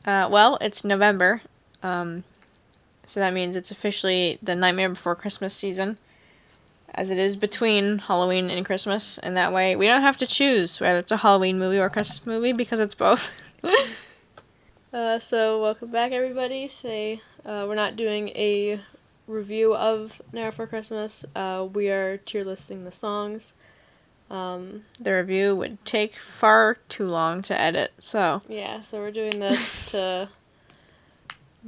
Well, it's November, so that means it's officially the Nightmare Before Christmas season, as it is between Halloween and Christmas, and that way we don't have to choose whether it's a Halloween movie or a Christmas movie, because it's both. So welcome back, everybody. Today, we're not doing a review of Nightmare Before Christmas. We are tier listing the songs. The review would take far too long to edit, so... Yeah, so we're doing this to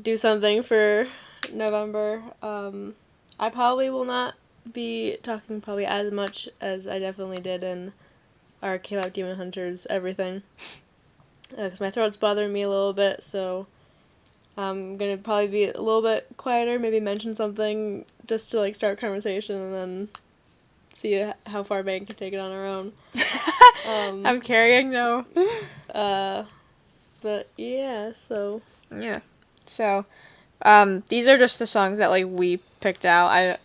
do something for November. I probably will not be talking probably as much as I definitely did in our K-pop Demon Hunters everything. Because my throat's bothering me a little bit, so I'm going to probably be a little bit quieter, maybe mention something just to, start conversation, and then see how far Meaghan can take it on her own. I'm carrying, though. But, yeah, so... Yeah. So, these are just the songs that, we picked out.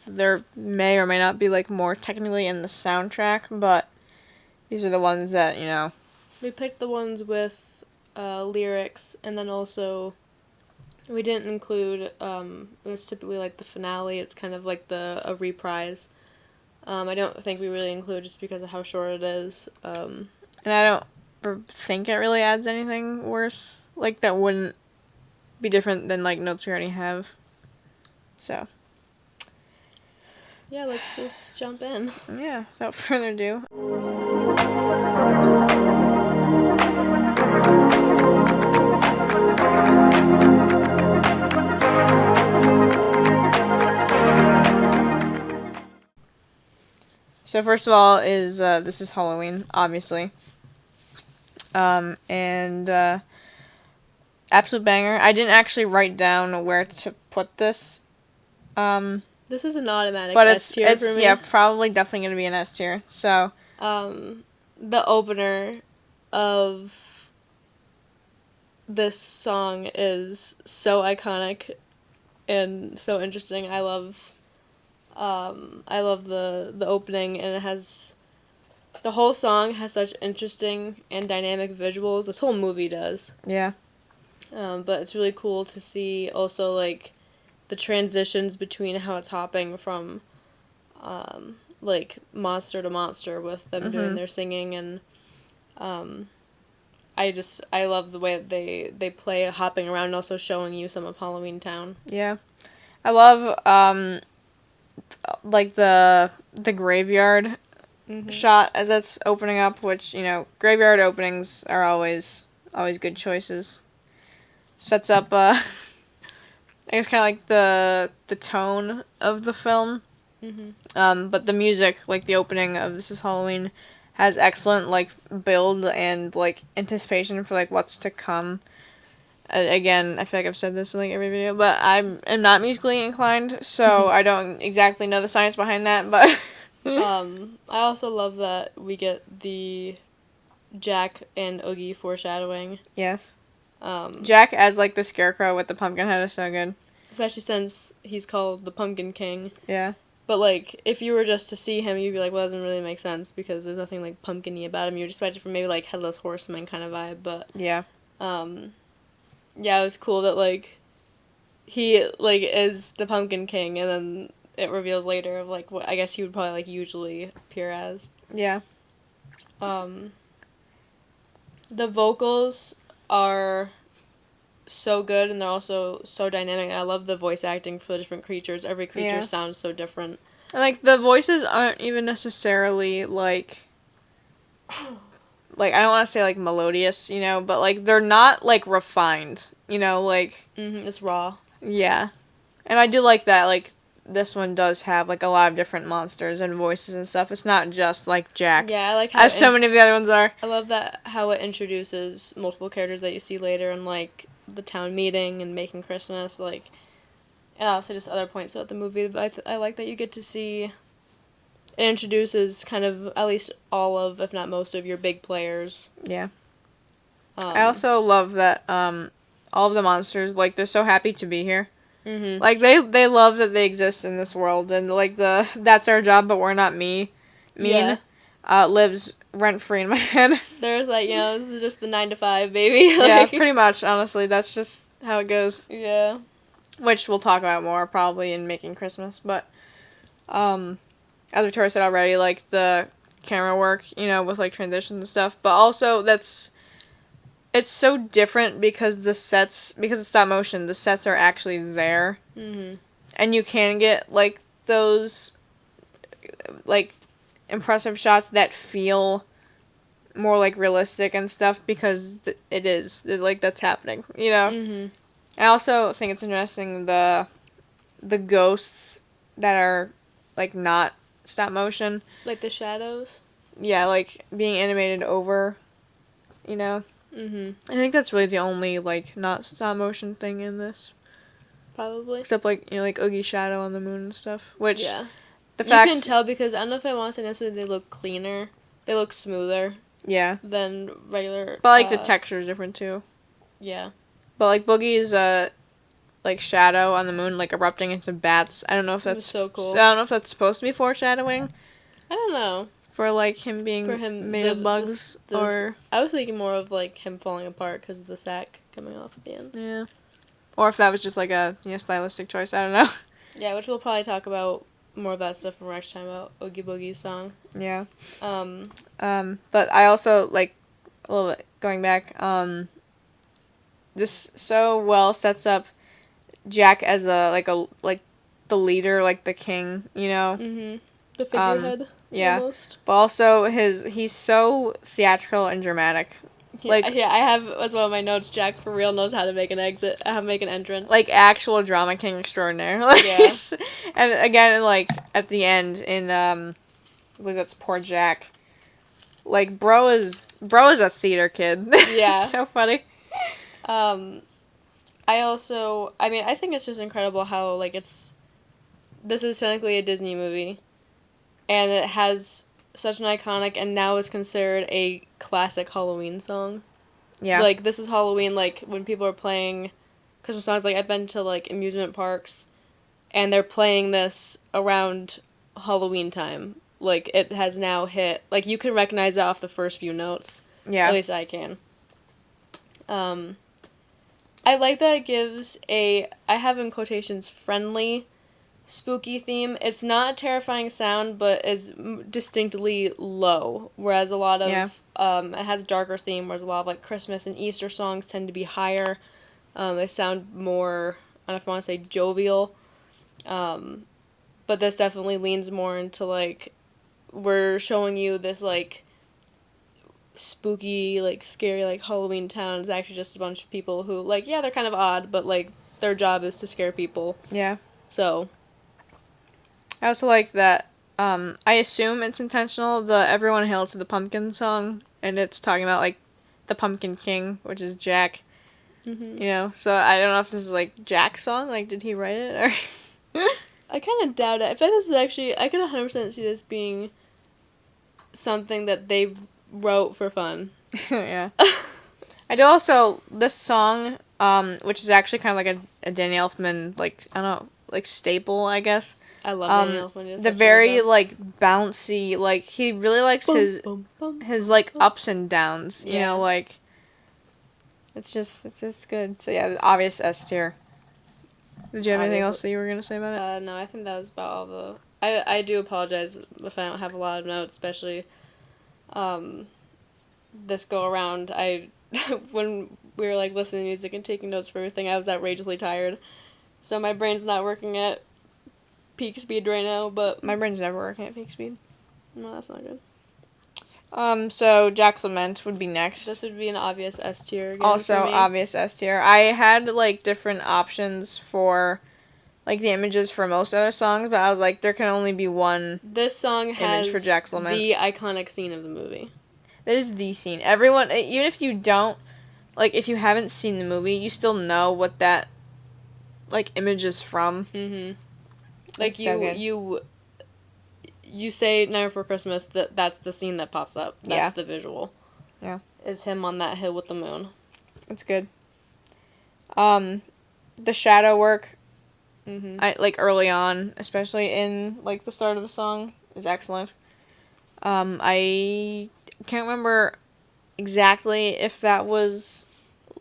There may or may not be, more technically in the soundtrack, but these are the ones that, We picked the ones with lyrics, and then also we didn't include, it's typically the finale, it's kind of a reprise. I don't think we really include just because of how short it is. And I don't think it really adds anything worse, that wouldn't be different than notes we already have. So. Yeah, let's jump in. Yeah, without further ado. So first of all is, this is Halloween, obviously. And absolute banger. I didn't actually write down where to put this. This is an automatic S tier for me. Yeah, probably definitely going to be an S tier. So, the opener of this song is so iconic and so interesting. I love the opening, and it has, the whole song has such interesting and dynamic visuals. This whole movie does. Yeah. But it's really cool to see also, the transitions between how it's hopping from, monster to monster with them doing their singing, and, I love the way that they play hopping around and also showing you some of Halloween Town. Yeah. I love, the graveyard shot as it's opening up, which, graveyard openings are always good choices. Sets up, I guess kind of the tone of the film. But the music, the opening of This Is Halloween, has excellent, build and, anticipation for, what's to come. Again, I feel like I've said this in, every video, but I'm not musically inclined, so I don't exactly know the science behind that, but... I also love that we get the Jack and Oogie foreshadowing. Yes. Jack as, the scarecrow with the pumpkin head is so good. Especially since he's called the Pumpkin King. Yeah. But, if you were just to see him, you'd be like, well, that doesn't really make sense, because there's nothing, pumpkin-y about him. You'd expect it from maybe, Headless Horseman kind of vibe, but... Yeah. Yeah, it was cool that, he, is the Pumpkin King, and then it reveals later of, what I guess he would probably, usually appear as. Yeah. The vocals are so good, and they're also so dynamic. I love the voice acting for the different creatures. Every creature sounds so different. And, the voices aren't even necessarily, I don't want to say, melodious, but, they're not, refined, it's raw. Yeah. And I do like that, this one does have, a lot of different monsters and voices and stuff. It's not just, Jack. Yeah, I like how... As so many of the other ones are. I love that, how it introduces multiple characters that you see later in, the town meeting and making Christmas, and also just other points about the movie. But I like that you get to see... It introduces kind of at least all of, if not most of, your big players. Yeah. I also love that all of the monsters, they're so happy to be here. They love that they exist in this world, and, that's our job, but we're not mean. Yeah. lives rent-free in my head. There's like, this is just the 9 to 5, baby. Yeah, pretty much, honestly. That's just how it goes. Yeah. Which we'll talk about more probably in Making Christmas, but as Victoria said already, like the camera work, with like transitions and stuff, but also it's so different because because it's stop motion, the sets are actually there. Mm-hmm. And you can get like those like impressive shots that feel more like realistic and stuff because it is like that's happening, Mm-hmm. I also think it's interesting the ghosts that are like not stop motion, Like the shadows. yeah, like being animated over, Mm-hmm. I think that's really the only like not stop motion thing in this, Probably. except like like Oogie's shadow on the moon and stuff, which Yeah. the fact You can tell because I don't know if I want to say necessarily they look cleaner. They look smoother. Yeah. Than regular. But like the texture is different too. Yeah. But like Boogie's like shadow on the moon like erupting into bats. I don't know if that's so cool. I don't know if that's supposed to be foreshadowing. I don't know. For like him being made of bugs or I was thinking more of like him falling apart because of the sack coming off at the end. Yeah. Or if that was just like a stylistic choice. I don't know. Yeah, which we'll probably talk about more of that stuff when we're actually talking about Oogie Boogie's song. Yeah. But I also like a little bit going back. This so well sets up Jack as the leader, like the king, Mm-hmm. The figurehead. Yeah. Almost. But also he's so theatrical and dramatic. I have as one of my notes. Jack for real knows how to make an make an entrance. Like actual drama king extraordinaire. Yeah. And again, like at the end in I believe that's Poor Jack. Like bro is a theater kid. Yeah. So funny. I think it's just incredible how like this is technically a Disney movie, and it has such an iconic and now is considered a classic Halloween song. Yeah. Like, this is Halloween, like, when people are playing Christmas songs, like, I've been to, like, amusement parks, and they're playing this around Halloween time. Like, it has now hit, like, you can recognize it off the first few notes. Yeah. At least I can. I like that it gives I have in quotations, friendly, spooky theme. It's not a terrifying sound, but is distinctly low, whereas a lot of it has darker theme, whereas a lot of like Christmas and Easter songs tend to be higher. They sound more, I don't know if I want to say jovial, but this definitely leans more into like we're showing you this like spooky, like scary, like Halloween town is actually just a bunch of people who like they're kind of odd, but like their job is to scare people. Yeah. So I also like that, I assume it's intentional, the Everyone Hail to the Pumpkin song, and it's talking about, like, the Pumpkin King, which is Jack, so I don't know if this is, like, Jack's song, like, did he write it, or... I kind of doubt it. I feel like this is actually, I can 100% see this being something that they wrote for fun. Yeah. I do also, this song, which is actually kind of like a Danny Elfman, like, I don't know, like, staple, I guess. I love Danny Elfman. The very, like, bouncy, like, he really likes his like, ups and downs, you know, like, it's just good. So, yeah, the obvious S tier. Did you have anything else that you were going to say about it? No, I think that was about all the... I do apologize if I don't have a lot of notes, especially, this go-around. When we were, like, listening to music and taking notes for everything, I was outrageously tired. So my brain's not working at peak speed right now, but... My brain's never working at peak speed. No, that's not good. So Jack Lament would be next. This would be an obvious S tier again. Also, obvious S tier. I had, like, different options for, like, the images for most other songs, but I was like, there can only be one this song has image for Jack Lament. The iconic scene of the movie. That is the scene. Everyone, even if you don't, like, if you haven't seen the movie, you still know what that, like, image is from. Mm-hmm. Like, you say Night Before Christmas, that's the scene that pops up. That's the visual. Yeah. Is him on that hill with the moon. It's good. The shadow work, mm-hmm. like, early on, especially in, like, the start of the song, is excellent. I can't remember exactly if that was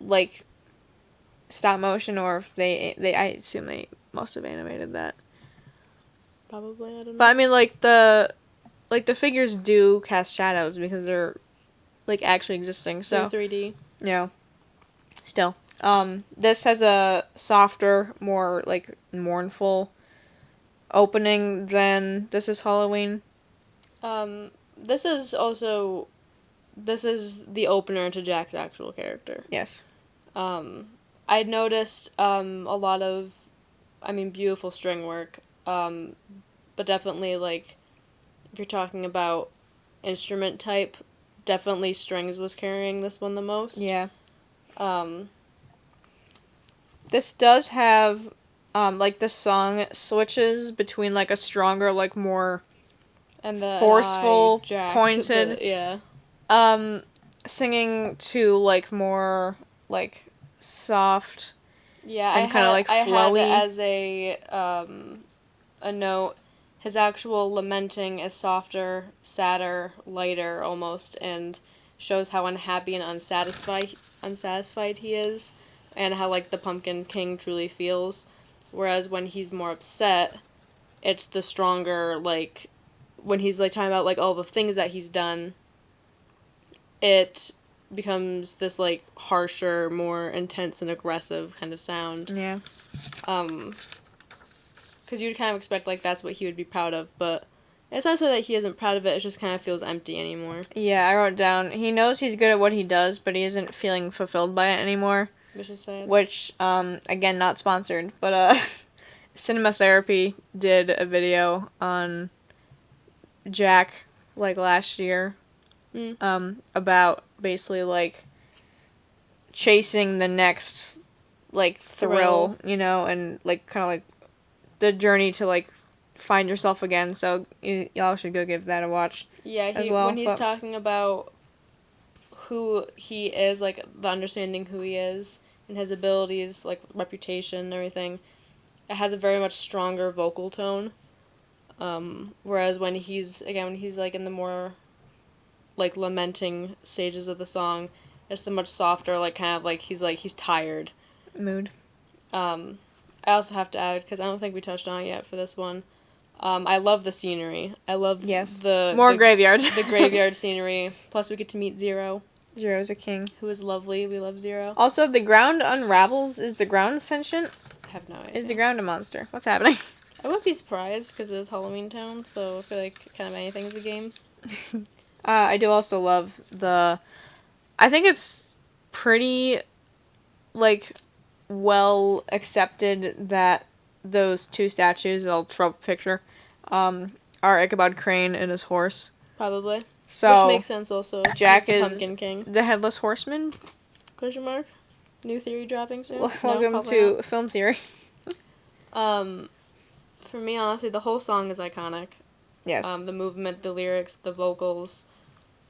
like stop motion or if they I assume they must have animated that. Probably, I don't know. But I mean, the figures do cast shadows because they're like actually existing. So they're 3D. yeah. Still, this has a softer, more like mournful opening than This Is Halloween. This is the opener to Jack's actual character. Yes. I'd noticed a lot of, beautiful string work, but definitely, like, if you're talking about instrument type, definitely strings was carrying this one the most. Yeah. This does have, like, the song switches between, like, a stronger, like, more and the forceful, Jack, pointed, singing to, like, more, like, soft, and kind of, like, flowy. I had as a note, his actual lamenting is softer, sadder, lighter, almost, and shows how unhappy and unsatisfied he is, and how, like, the Pumpkin King truly feels. Whereas when he's more upset, it's the stronger, like, when he's, like, talking about, like, all the things that he's done, it becomes this, like, harsher, more intense and aggressive kind of sound. Yeah. Because you'd kind of expect, like, that's what he would be proud of, but it's not so that he isn't proud of it, it just kind of feels empty anymore. Yeah, I wrote down, he knows he's good at what he does, but he isn't feeling fulfilled by it anymore. Which is sad. Which, again, not sponsored, but, Cinema Therapy did a video on Jack, like, last year, about basically, like, chasing the next, like, thrill, you know, and, like, kind of, like, the journey to, like, find yourself again, so y'all should go give that a watch. Yeah, when he's talking about who he is, like, the understanding who he is, and his abilities, like, reputation and everything, it has a very much stronger vocal tone, whereas when he's, like, in the more, like, lamenting stages of the song, it's the much softer, like, kind of, like, he's tired. Mood. I also have to add, because I don't think we touched on it yet for this one, I love the scenery. I love the graveyards. The graveyard scenery. Plus, we get to meet Zero. Zero's a king. Who is lovely. We love Zero. Also, the ground unravels. Is the ground sentient? I have no idea. Is the ground a monster? What's happening? I wouldn't be surprised, because it is Halloween Town, so I feel like kind of anything is a game. I do also love I think it's pretty, like, well accepted that those two statues, I'll throw up a picture, are Ichabod Crane and his horse. Probably. So which makes sense also. Jack He's the is Pumpkin King. The Headless Horseman. Question mark? New theory dropping soon? Welcome to Film Theory. For me, honestly, the whole song is iconic. Yes. The movement, the lyrics, the vocals,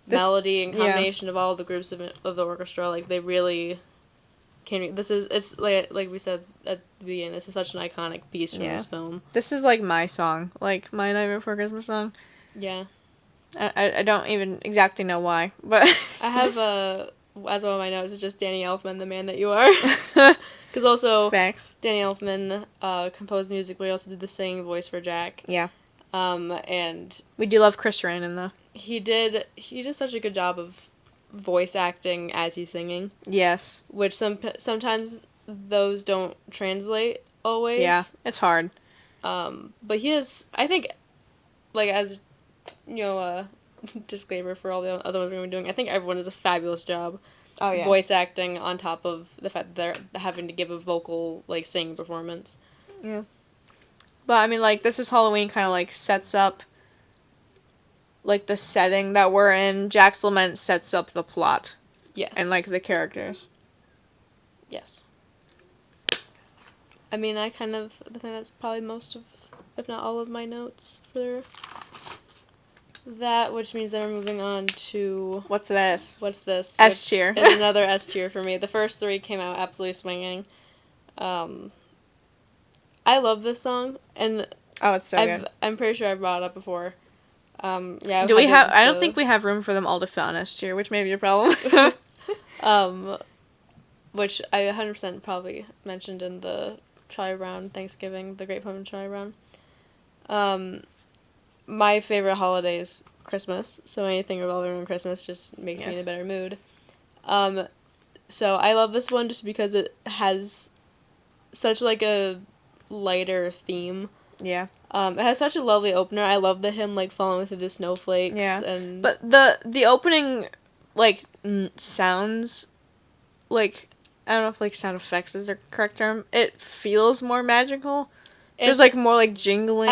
melody, and combination of all the groups of the orchestra, like, they really can. It's like we said at the beginning, this is such an iconic piece from this film. This is, like, my song, like, my Nightmare Before Christmas song. Yeah. I don't even exactly know why, but I have as one of my notes, it's just Danny Elfman, the man that you are. Because also, Facts. Danny Elfman composed music, but he also did the singing voice for Jack. Yeah. And we do love Chris Ranin, though. He did such a good job of voice acting as he's singing. Yes. Which sometimes those don't translate always. Yeah, it's hard. But he is, I think, like, as, you know, disclaimer for all the other ones we're going to be doing, I think everyone does a fabulous job voice acting on top of the fact that they're having to give a vocal, like, singing performance. Yeah. But, I mean, like, This Is Halloween kind of, like, sets up, like, the setting that we're in. Jack's Lament sets up the plot. Yes. And, like, the characters. Yes. I mean, I think that's probably most of, if not all of my notes for that, which means that we're moving on to... What's this? S tier. Is another S tier for me. The first three came out absolutely swinging. I love this song, and oh, it's so good. I'm pretty sure I've brought it up before. Yeah. Do we have? I don't think we have room for them all to fit on S tier, which may be a problem. Which I 100% probably mentioned in the Charlie Brown Thanksgiving, the Great Pumpkin Charlie Brown. My favorite holiday is Christmas, so anything revolving around Christmas just makes me in a better mood. So I love this one just because it has such like a lighter theme. Yeah. It has such a lovely opener. I love the hymn like falling through the snowflakes. Yeah. And but the opening like sounds like, I don't know if like sound effects is the correct term. It feels more magical. There's like more like jingling.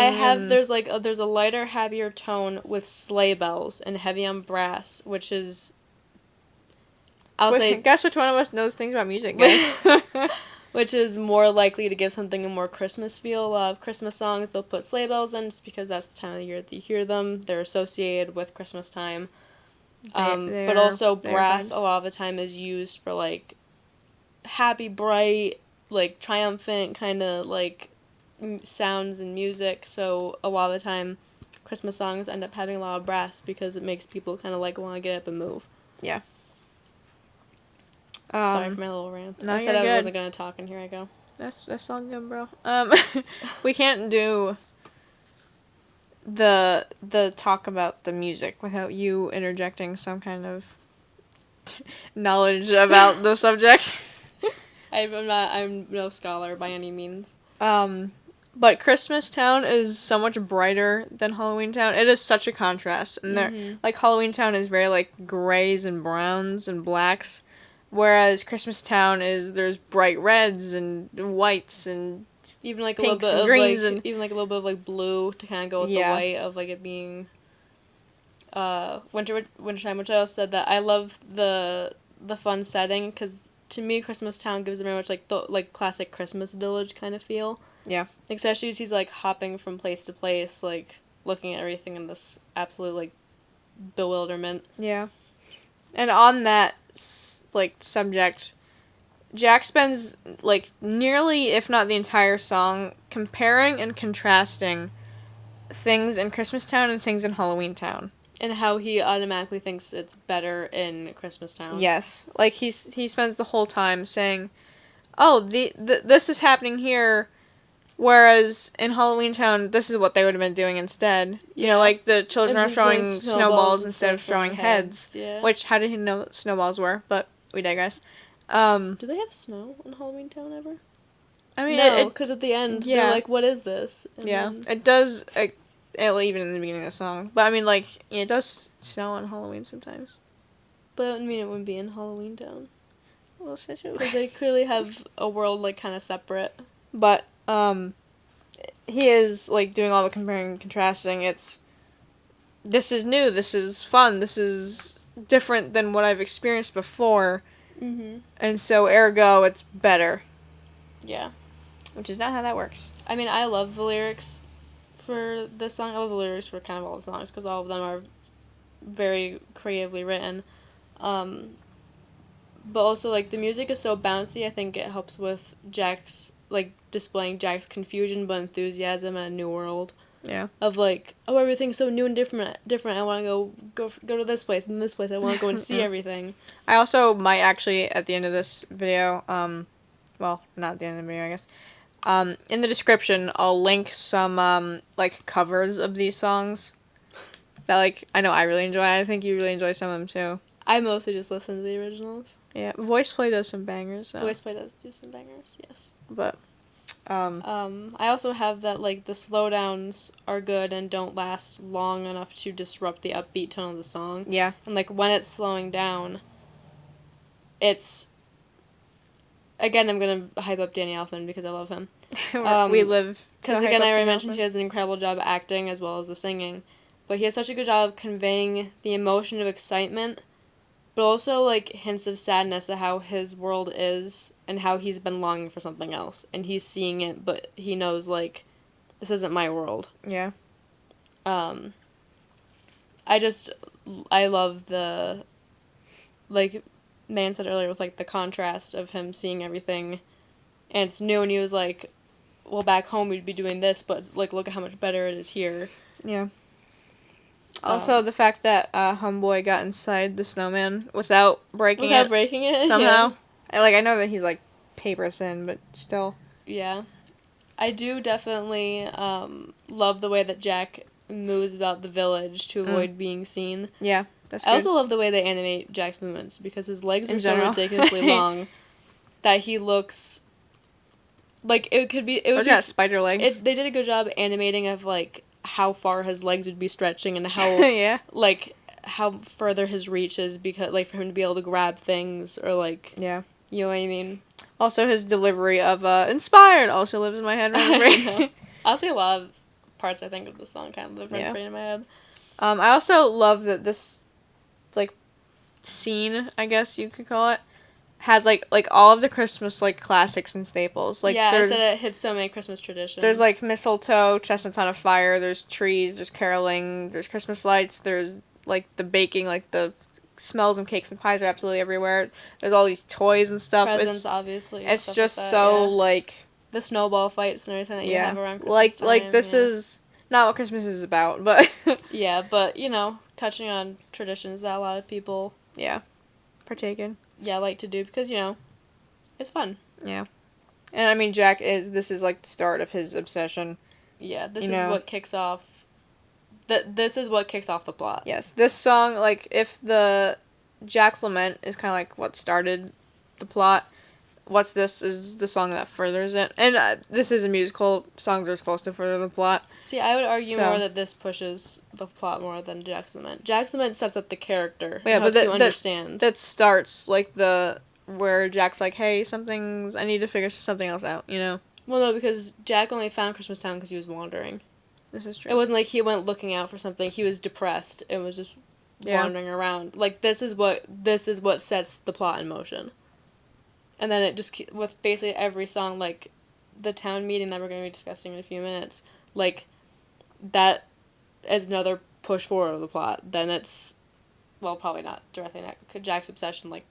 There's a lighter, happier tone with sleigh bells and heavy on brass, which is. Guess which one of us knows things about music, guys? Which is more likely to give something a more Christmas feel. A lot of Christmas songs, they'll put sleigh bells in just because that's the time of the year that you hear them. They're associated with Christmas time. But also brass a lot of the time is used for like happy, bright, like triumphant kind of like sounds and music. So a lot of the time Christmas songs end up having a lot of brass because it makes people kind of like want to get up and move. Yeah. Sorry for my little rant. No, I said I wasn't going to talk, and here I go. That's all good, bro. We can't do the talk about the music without you interjecting some kind of knowledge about the subject. I'm no scholar by any means. But Christmas Town is so much brighter than Halloween Town. It is such a contrast, and like Halloween Town is very like grays and browns and blacks. Whereas Christmas Town there's bright reds and whites and even like a pinks little bit and of greens like, and even like a little bit of like blue to kind of go with the white of like it being wintertime, which I also said that I love the fun setting because to me Christmas Town gives it very much like the like classic Christmas village kind of feel. Yeah. Especially as he's like hopping from place to place, like looking at everything in this absolute like bewilderment. Yeah. And on that like subject, Jack spends like nearly, if not the entire song, comparing and contrasting things in Christmas Town and things in Halloween Town. And how he automatically thinks it's better in Christmas Town. Yes. Like he spends the whole time saying, oh, this is happening here, whereas in Halloween Town, this is what they would have been doing instead. You know, like the children are throwing snowballs instead of throwing heads. Yeah. Which, how did he know what snowballs were? But we digress. Do they have snow in Halloween Town ever? I mean, no, because at the end, they're like, what is this? And then... It does, even in the beginning of the song. But I mean, like, it does snow on Halloween sometimes. But I mean, it wouldn't be in Halloween Town. Well, because they clearly have a world, like, kind of separate. But, he is, like, doing all the comparing and contrasting. This is new, this is fun, this is different than what I've experienced before. Mm-hmm. And so, ergo, it's better. Yeah. Which is not how that works. I mean, I love the lyrics for this song. I love the lyrics for kind of all the songs, because all of them are very creatively written. But also, like, the music is so bouncy, I think it helps with Jack's, like, displaying Jack's confusion but enthusiasm in a new world. Yeah. Of, like, oh, everything's so new and different. I want to go to this place and this place. I want to go and see everything. I also might actually, at the end of this video, well, not at the end of the video, I guess, in the description, I'll link some, like, covers of these songs that, like, I know I really enjoy. I think you really enjoy some of them, too. I mostly just listen to the originals. Yeah, Voice Play does some bangers, so. Voice Play does do some bangers, yes. But, I also have that, like, the slowdowns are good and don't last long enough to disrupt the upbeat tone of the song. Yeah. And, like, when it's slowing down, it's... Again, I'm gonna hype up Danny Elfman because I love him. We live... Because, again, I already mentioned he does an incredible job acting as well as the singing. But he has such a good job of conveying the emotion of excitement, but also, like, hints of sadness at how his world is and how he's been longing for something else. And he's seeing it, but he knows, like, this isn't my world. Yeah. I love the, like, man said earlier with, like, the contrast of him seeing everything and it's new, and he was like, well, back home we'd be doing this, but, like, look at how much better it is here. Yeah. Also, the fact that Homeboy got inside the snowman without breaking it somehow. Yeah. I know that he's like paper thin, but still. Yeah. I do definitely love the way that Jack moves about the village to avoid being seen. Yeah, that's good. I also love the way they animate Jack's movements because his legs are so ridiculously long that he looks like it could be. It would got spider legs. They did a good job animating of like how far his legs would be stretching and how like how further his reach is because like for him to be able to grab things or like you know what I mean. Also, his delivery of "inspired" also lives in my head. Honestly, a lot of parts I think of the song kind of live rent free in my head. I also love that this like scene, I guess you could call it, has like all of the Christmas like classics and staples. Like I said it hits so many Christmas traditions. There's like mistletoe, chestnuts on a fire. There's trees. There's caroling. There's Christmas lights. There's like the baking, like the smells and cakes and pies are absolutely everywhere. There's all these toys and stuff. Presents, obviously. It's just like that, so like the snowball fights and everything that you have around Christmas time. Like this is not what Christmas is about, but yeah, but you know, touching on traditions that a lot of people partake in. Yeah, like to do because you know, it's fun. Yeah, and I mean this is like the start of his obsession. Yeah, this is what kicks off. This is what kicks off the plot. Yes, this song, like, if the Jack's Lament is kind of like what started the plot, What's This is the song that furthers it. And this is a musical. Songs are supposed to further the plot. See, I would argue more that this pushes the plot more than Jack's Lament. Jack's Lament sets up the character. Yeah, helps you understand. That starts, like, where Jack's like, hey, I need to figure something else out, you know? Well, no, because Jack only found Christmas Town because he was wandering. This is true. It wasn't like he went looking out for something. He was depressed and was just wandering around. Like, this is what sets the plot in motion. And then it just, with basically every song, like, the town meeting that we're going to be discussing in a few minutes, like, that is another push forward of the plot. Then it's, well, probably not directly Jack's obsession, like,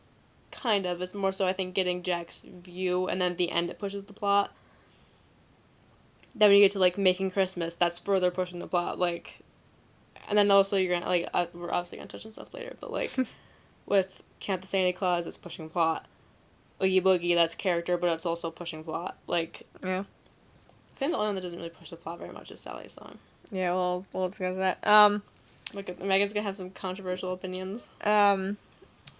kind of. It's more so, I think, getting Jack's view, and then at the end it pushes the plot. Then when you get to, like, Making Christmas, that's further pushing the plot, like, and then also you're gonna, like, we're obviously gonna touch on stuff later, but, like, with Can't the Santa Claus, it's pushing plot. Oogie Boogie, that's character, but it's also pushing plot, like, yeah. I think the only one that doesn't really push the plot very much is Sally's song. Yeah, we'll discuss that. Look, Megan's gonna have some controversial opinions.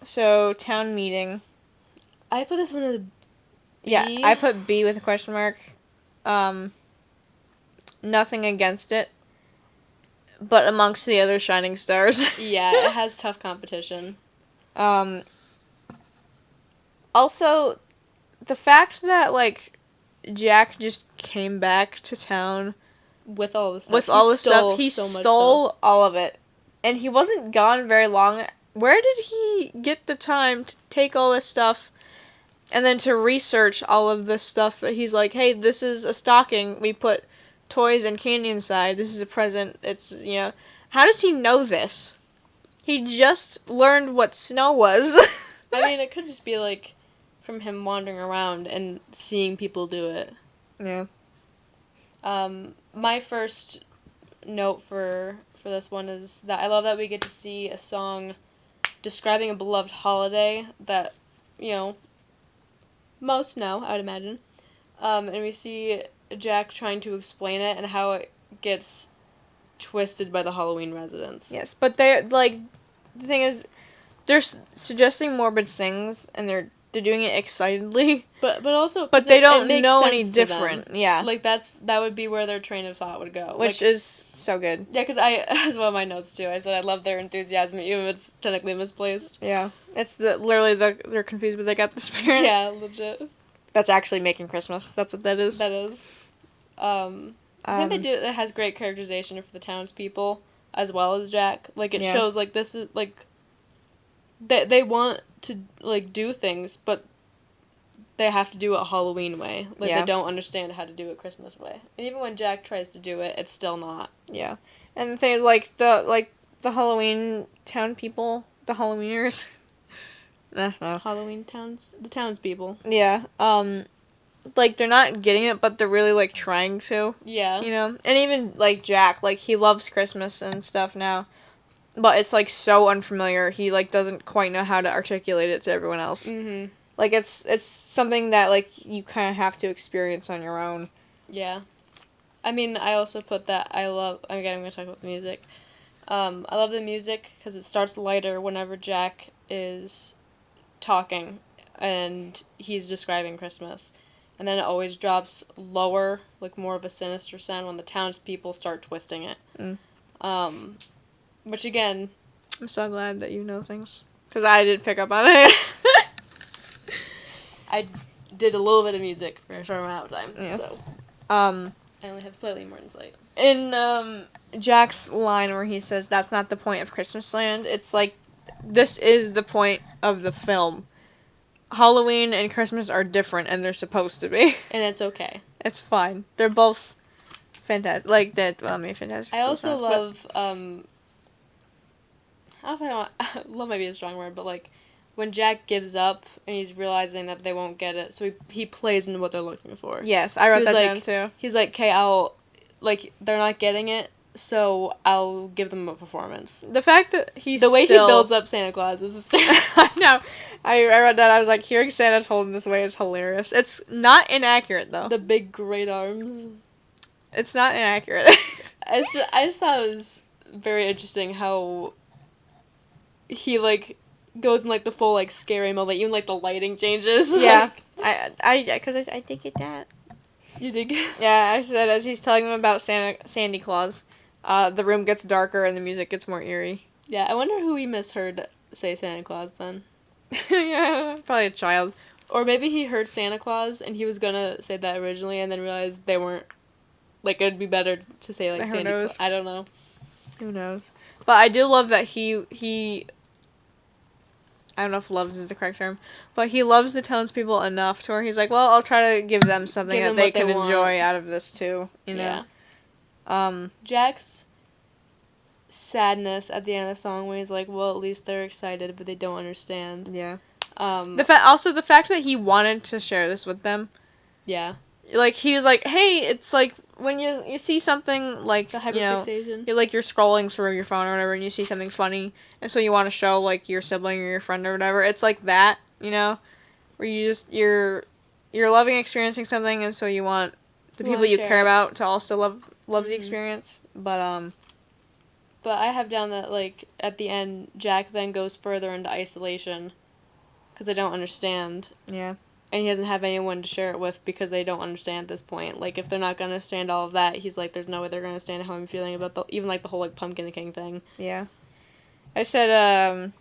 So, town meeting. I put this one as a B. Yeah, I put B with a question mark. Nothing against it, but amongst the other shining stars. Yeah, it has tough competition. Also, the fact that, like, Jack just came back to town with all the stuff. He stole all of it. And he wasn't gone very long. Where did he get the time to take all this stuff and then to research all of this stuff that he's like, hey, this is a stocking. We put toys and candy inside. This is a present. It's, you know. How does he know this? He just learned what snow was. I mean, it could just be, like, from him wandering around and seeing people do it. Yeah. My first note for this one is that I love that we get to see a song describing a beloved holiday that, you know, most know, I would imagine. And we see Jack trying to explain it and how it gets twisted by the Halloween residents. Yes, but they're, like, the thing is, they're suggesting morbid things, and they're doing it excitedly. But also... But they don't know any different. Them. Yeah. Like, that would be where their train of thought would go. Which is so good. Yeah, because as one of my notes, too, I said I love their enthusiasm, even if it's technically misplaced. Yeah. It's literally they're confused, but they got the spirit. Yeah, legit. That's actually Making Christmas. That's what that is. That is. I think it has great characterization for the townspeople, as well as Jack. Like, it shows, like, this is, like... They want to, like, do things, but they have to do it a Halloween way. Like, they don't understand how to do it Christmas way. And even when Jack tries to do it, it's still not. Yeah. And the thing is, like, the Halloween town people, the Halloweeners. The townspeople. Yeah. Like, they're not getting it, but they're really, like, trying to. Yeah. You know? And even, like, Jack, like, he loves Christmas and stuff now. but it's like so unfamiliar. He like doesn't quite know how to articulate it to everyone else. Mm-hmm. Like it's something that like you kind of have to experience on your own. Yeah. I mean, I also put that I'm going to talk about the music. I love the music because it starts lighter whenever Jack is talking and he's describing Christmas. And then it always drops lower, like more of a sinister sound when the townspeople start twisting it. Which again... I'm so glad that you know things. Because I did pick up on it. I did a little bit of music for a short amount of time, yeah. so... I only have slightly more insight. In Jack's line where he says, "That's not the point of Christmasland," it's like, this is the point of the film. Halloween and Christmas are different, and they're supposed to be. And it's okay. It's fine. They're both fantastic. Like, that, well, I mean, fantastic. I also love, I don't know if I want, love might be a strong word, but, like, when Jack gives up and he's realizing that they won't get it, so he plays into what they're looking for. Yes, I wrote that down too. He's like, okay, they're not getting it, so I'll give them a performance. The fact that he builds up Santa Claus is hysterical. I know. I read that, I was like, hearing Santa told in this way is hilarious. It's not inaccurate, though. The big, great arms. It's not inaccurate. I just thought it was very interesting how he, like, goes in, like, the full, like, scary mode, like, even, like, the lighting changes. Yeah. Because I did get that. You did get... Yeah, I said, as he's telling them about Sandy Claus, the room gets darker and the music gets more eerie. Yeah, I wonder who he misheard say Santa Claus then. Yeah, probably a child. Or maybe he heard Santa Claus and he was gonna say that originally and then realized they weren't, like, it'd be better to say, like, Sandy Claus. I don't know. Who knows? But I do love that he I don't know if loves is the correct term, but he loves the townspeople enough to where he's like, well, I'll try to give them something that they can enjoy out of this too, you know? Yeah. Jack's sadness at the end of the song when he's like, well, at least they're excited, but they don't understand. Yeah. The fact that he wanted to share this with them. Yeah. Like, he was like, hey, it's like, when you see something, like, the hyperfixation. You're scrolling through your phone or whatever, and you see something funny, and so you want to show, like, your sibling or your friend or whatever, it's like that, you know? Where you're loving experiencing something, and so you want the people you care about to also love the experience, but I have down that, like, at the end, Jack then goes further into isolation, because they don't understand. Yeah. And he doesn't have anyone to share it with because they don't understand at this point. Like, if they're not going to understand all of that, he's like, there's no way they're going to understand how I'm feeling about even, like, the whole, like, Pumpkin King thing. Yeah. I said,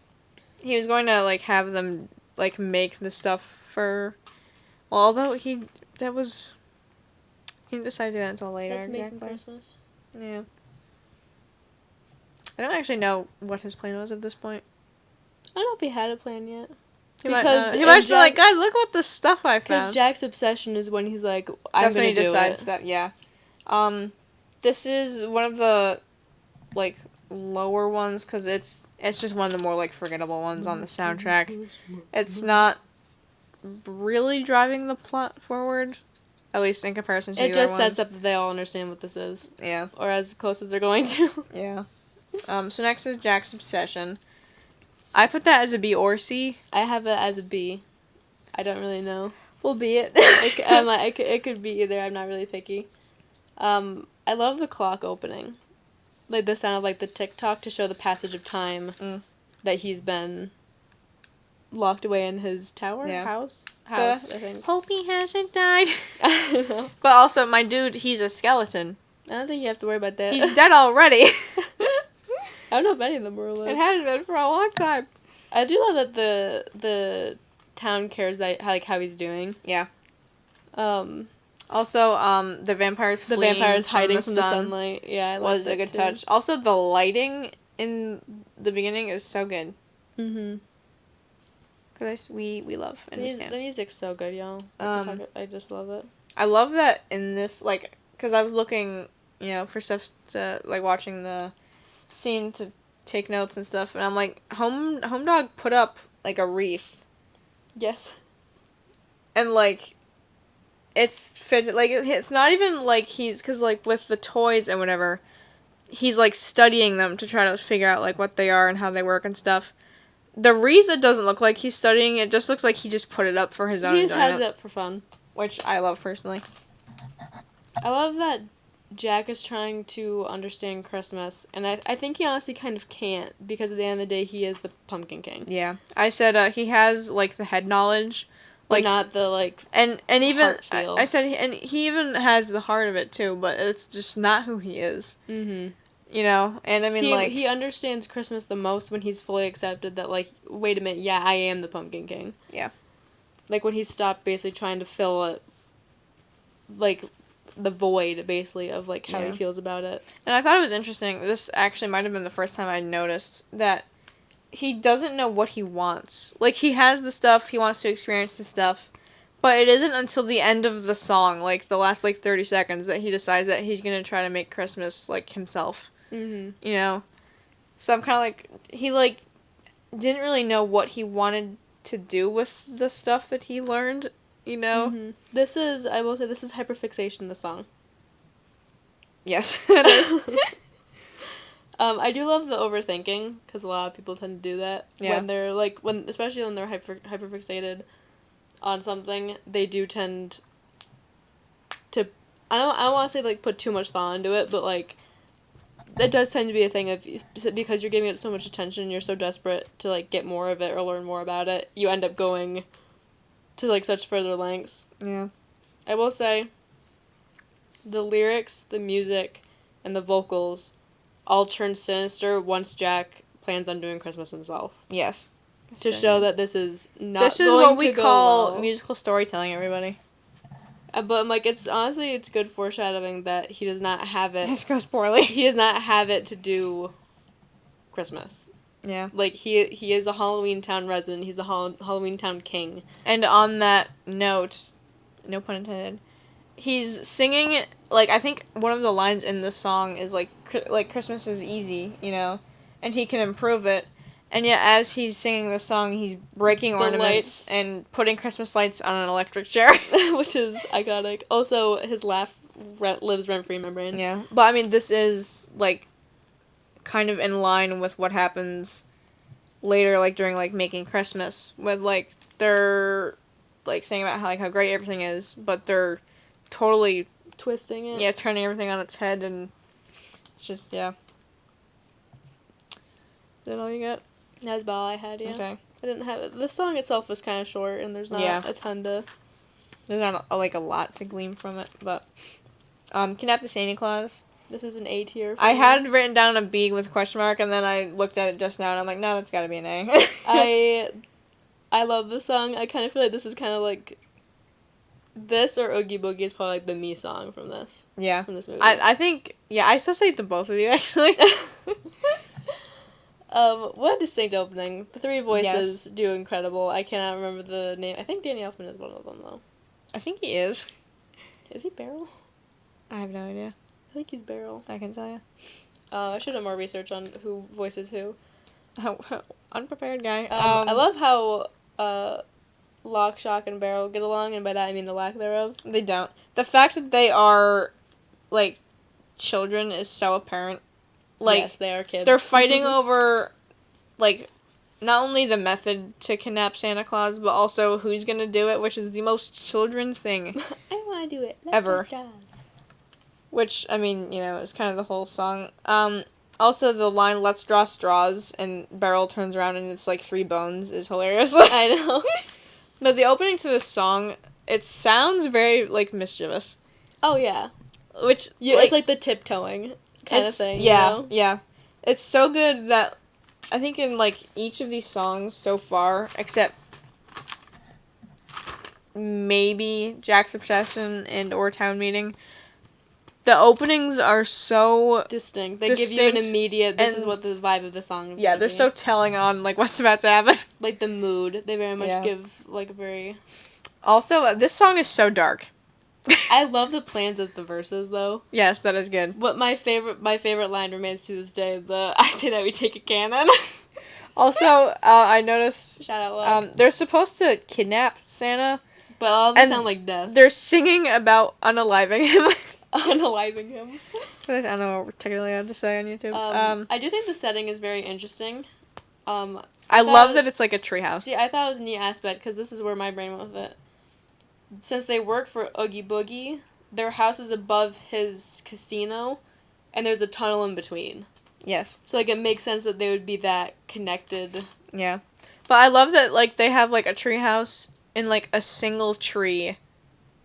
he was going to, like, have them, like, make the stuff for... Well, although he didn't decide to do that until later. That's making Christmas. Yeah. I don't actually know what his plan was at this point. I don't know if he had a plan yet. He might be like, guys, look what the stuff I found. Because Jack's obsession is when he's like, I'm going to do it. That's when he decides that, yeah. This is one of the, like, lower ones, because it's just one of the more, like, forgettable ones on the soundtrack. It's not really driving the plot forward, at least in comparison to the other ones. It just sets up that they all understand what this is. Yeah. Or as close as they're going to. Yeah. So next is Jack's obsession. I put that as a B or C. I have it as a B. I don't really know. We'll B it. It could be either. I'm not really picky. I love the clock opening. Like, the sound of, like, the tick-tock to show the passage of time that he's been locked away in his tower? Yeah. House, I think. Hope he hasn't died. But also, my dude, he's a skeleton. I don't think you have to worry about that. He's dead already. I don't know if any of them were alive. It has been for a long time. I do love that the town cares how he's doing. Yeah. Also, the vampires hiding from the sunlight. Yeah, I was a good touch. Also, the lighting in the beginning is so good. Mhm. Because we love and understand. The music's so good, y'all. I just love it. I love that in this, like, because I was looking, for stuff to, like, watching the scene to take notes and stuff, and I'm like, Home Dog put up, like, a wreath. Yes. And, like, it's not even, like, because, like, with the toys and whatever, he's, like, studying them to try to figure out, like, what they are and how they work and stuff. The wreath, it doesn't look like he's studying. It just looks like he just put it up for his own enjoyment. He just has it for fun. Which I love, personally. I love that Jack is trying to understand Christmas, and I think he honestly kind of can't, because at the end of the day, he is the Pumpkin King. Yeah. I said he has, like, the head knowledge. Like, but not the, like, and even, heart feel. I said, and he even has the heart of it, too, but it's just not who he is. Mm-hmm. You know? And I mean, he understands Christmas the most when he's fully accepted that, like, wait a minute, yeah, I am the Pumpkin King. Yeah. Like, when he stopped basically trying to fill it, like, the void, basically, of, like, how he feels about it. And I thought it was interesting. This actually might have been the first time I noticed that he doesn't know what he wants. Like, he has the stuff, he wants to experience the stuff, but it isn't until the end of the song, like, the last, like, 30 seconds, that he decides that he's gonna try to make Christmas, like, himself. Mm-hmm. You know? So I'm kind of like, he, like, didn't really know what he wanted to do with the stuff that he learned, you know? Mm-hmm. I will say, this is hyperfixation, the song. Yes, it is. I do love the overthinking, because a lot of people tend to do that. Yeah. When they're, like, especially when they're hyperfixated on something, they do tend to, I don't want to say, like, put too much thought into it, but, like, it does tend to be a thing of, because you're giving it so much attention, you're so desperate to, like, get more of it or learn more about it, you end up going to, like, such further lengths. Yeah. I will say, the lyrics, the music, and the vocals all turn sinister once Jack plans on doing Christmas himself. Yes. To show that this is not This is what we call musical storytelling, everybody. But, like, it's good foreshadowing that he does not have it. This goes poorly. He does not have it to do Christmas. Yeah. Like, he is a Halloween Town resident. He's the Halloween Town king. And on that note, no pun intended, he's singing, like, I think one of the lines in this song is, like, Christmas is easy, you know? And he can improve it. And yet, as he's singing the song, he's breaking ornaments and putting Christmas lights on an electric chair. Which is iconic. Also, his laugh lives rent-free in my brain. Yeah. But, I mean, this is, like, kind of in line with what happens later, like, during, like, Making Christmas. With, like, they're, like, saying about how great everything is, but they're totally twisting it. Yeah, turning everything on its head, and it's just, yeah. Is that all you got? That's about all I had, yeah. Okay. I didn't have it. The song itself was kind of short, and there's not a ton to... There's not, a lot to glean from it, but... Kidnap the Santa Claus. This is an A tier. I had written down a B with a question mark, and then I looked at it just now, and I'm like, no, that's gotta be an A. I love the song. I kind of feel like this is kind of like... This or Oogie Boogie is probably, like, the me song from this. Yeah. From this movie. I think... Yeah, I associate the both of you, actually. What a distinct opening. The three voices do incredible. I cannot remember the name. I think Danny Elfman is one of them, though. I think he is. Is he Beryl? I have no idea. I think he's Beryl. I can tell you. I should have more research on who voices who. Unprepared guy. I love how Lock, Shock, and Barrel get along, and by that I mean the lack thereof. They don't. The fact that they are, like, children is so apparent. Like, yes, they are kids. They're fighting over, like, not only the method to kidnap Santa Claus, but also who's gonna do it, which is the most children thing. I want to do it. Ever. Which, I mean, you know, is kind of the whole song. Also, the line, let's draw straws, and Beryl turns around and it's, like, 3 bones, is hilarious. I know. But the opening to this song, it sounds very, like, mischievous. Oh, yeah. Which, it's like the tiptoeing kind of thing, yeah, you know? Yeah. It's so good that I think in, like, each of these songs so far, except maybe Jack's Obsession and or Town Meeting, the openings are so distinct. They give you an immediate, this is what the vibe of the song is. Yeah, they're so telling on, like, what's about to happen. Like, the mood. They very much give, like, a very... Also, this song is so dark. I love the plans as the verses, though. Yes, that is good. But my favorite line remains to this day, I say that we take a cannon. Also, I noticed... Shout out loud. They're supposed to kidnap Santa. But all of them sound like death. They're singing about unaliving him. Unaliving him. I don't know what we're technically allowed to say on YouTube. I do think the setting is very interesting. I love that it's like a treehouse. See, I thought it was a neat aspect, because this is where my brain went with it. Since they work for Oogie Boogie, their house is above his casino, and there's a tunnel in between. Yes. So, like, it makes sense that they would be that connected. Yeah. But I love that, like, they have, like, a treehouse in, like, a single tree.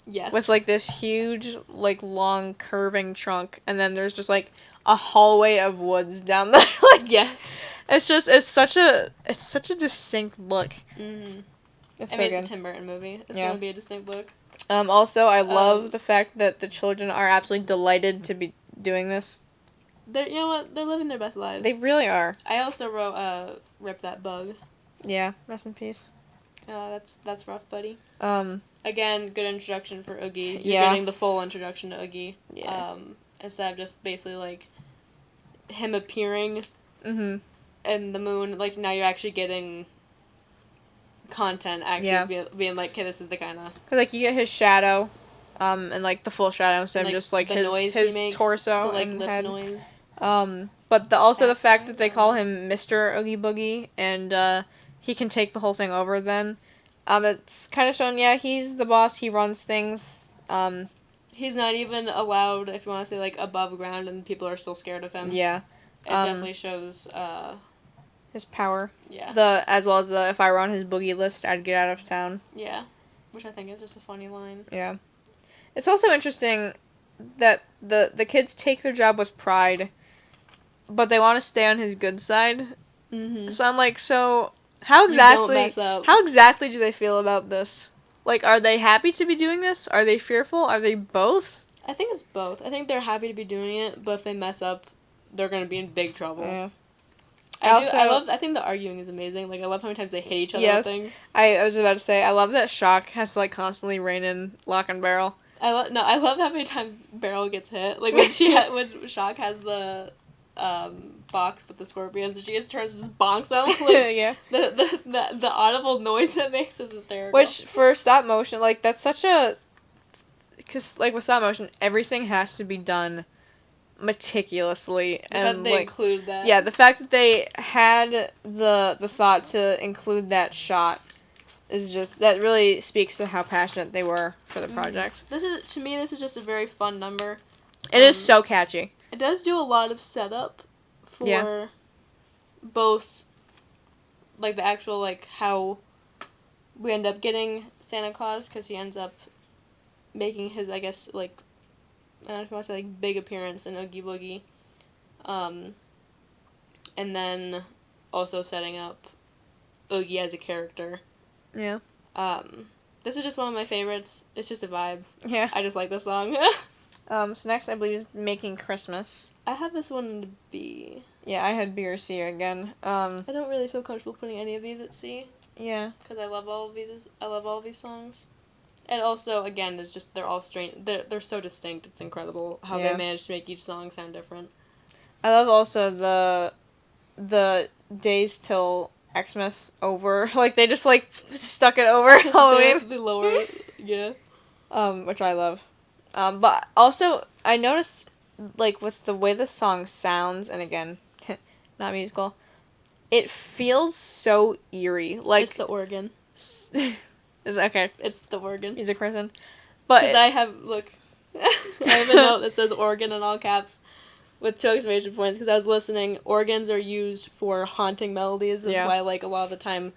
Yes. With, like, this huge, like, long, curving trunk, and then there's just, like, a hallway of woods down the, like... Yes. It's such a distinct look. Mm-hmm. It's I so mean, good. it's a Tim Burton movie. It's gonna be a distinct look. Also, I love the fact that the children are absolutely delighted to be doing this. You know what? They're living their best lives. They really are. I also wrote, Rip That Bug. Yeah, rest in peace. That's rough, buddy. Again, good introduction for Oogie. You're getting the full introduction to Oogie. Yeah. Instead of just basically, like, him appearing mm-hmm. in the moon. Like, now you're actually getting content, actually being like, okay, this is the kind of... Cause, like, you get his shadow, and, like, the full shadow instead of just, like, his torso the, like, and lip head. noise. But the fact that they call him Mr. Oogie Boogie, and, he can take the whole thing over then. It's kind of shown, he's the boss, he runs things. He's not even allowed, if you want to say, like, above ground, and people are still scared of him. Yeah. It definitely shows, his power. Yeah. As well as if I were on his boogie list, I'd get out of town. Yeah. Which I think is just a funny line. Yeah. It's also interesting that the kids take their job with pride, but they want to stay on his good side. Mm-hmm. So I'm like, how exactly... You don't mess up. How exactly do they feel about this? Like, are they happy to be doing this? Are they fearful? Are they both? I think it's both. I think they're happy to be doing it, but if they mess up, they're gonna be in big trouble. Yeah. I think the arguing is amazing. Like, I love how many times they hit each other with things. I was about to say, I love that Shock has to, like, constantly rein in Lock and Barrel. I love how many times Barrel gets hit. Like, when when Shock has the box with the scorpions, and she just turns and just bonks them. Like, yeah. The audible noise it makes is hysterical. Which, for stop motion, like, that's such a... Because, like, with stop motion, everything has to be done meticulously. And they include that. Yeah, the fact that they had the thought to include that shot is just... That really speaks to how passionate they were for the project. This is just a very fun number. It is so catchy. It does do a lot of setup for both, like, the actual, like, how we end up getting Santa Claus, because he ends up making his, I guess, like, I don't know if you want to say, like, big appearance in Oogie Boogie. And then also setting up Oogie as a character. Yeah. This is just one of my favorites. It's just a vibe. Yeah. I just like this song. So next, I believe, is Making Christmas. I have this one in B. Yeah, I had B or C again. I don't really feel comfortable putting any of these at C. Yeah. Because I love all of these. I love all of these songs. And also, again, it's just, they're all strange. They're so distinct. It's incredible how they managed to make each song sound different. I love also the days till Xmas over. Like, they just, like, stuck it over Halloween. the lower, yeah. Which I love. But also, I noticed, like, with the way the song sounds, and again, not musical, it feels so eerie. Like, it's the organ. Is okay. It's the organ. Music person. But I have a note that says organ in all caps with 2 exclamation points, because I was listening. Organs are used for haunting melodies. That's why, like, a lot of the time,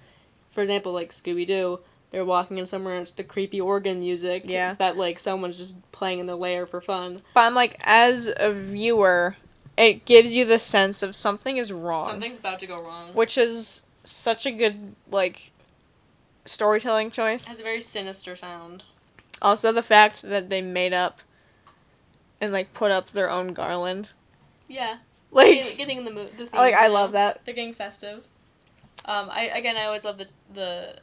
for example, like Scooby-Doo, they're walking in somewhere and it's the creepy organ music that, like, someone's just playing in their lair for fun. But I'm like, as a viewer, it gives you the sense of something is wrong. Something's about to go wrong. Which is such a good, like, storytelling choice. It has a very sinister sound. Also, the fact that they made up and, like, put up their own garland. Yeah. Like, getting in the mood. The theme, like, I love that. They're getting festive. I always love the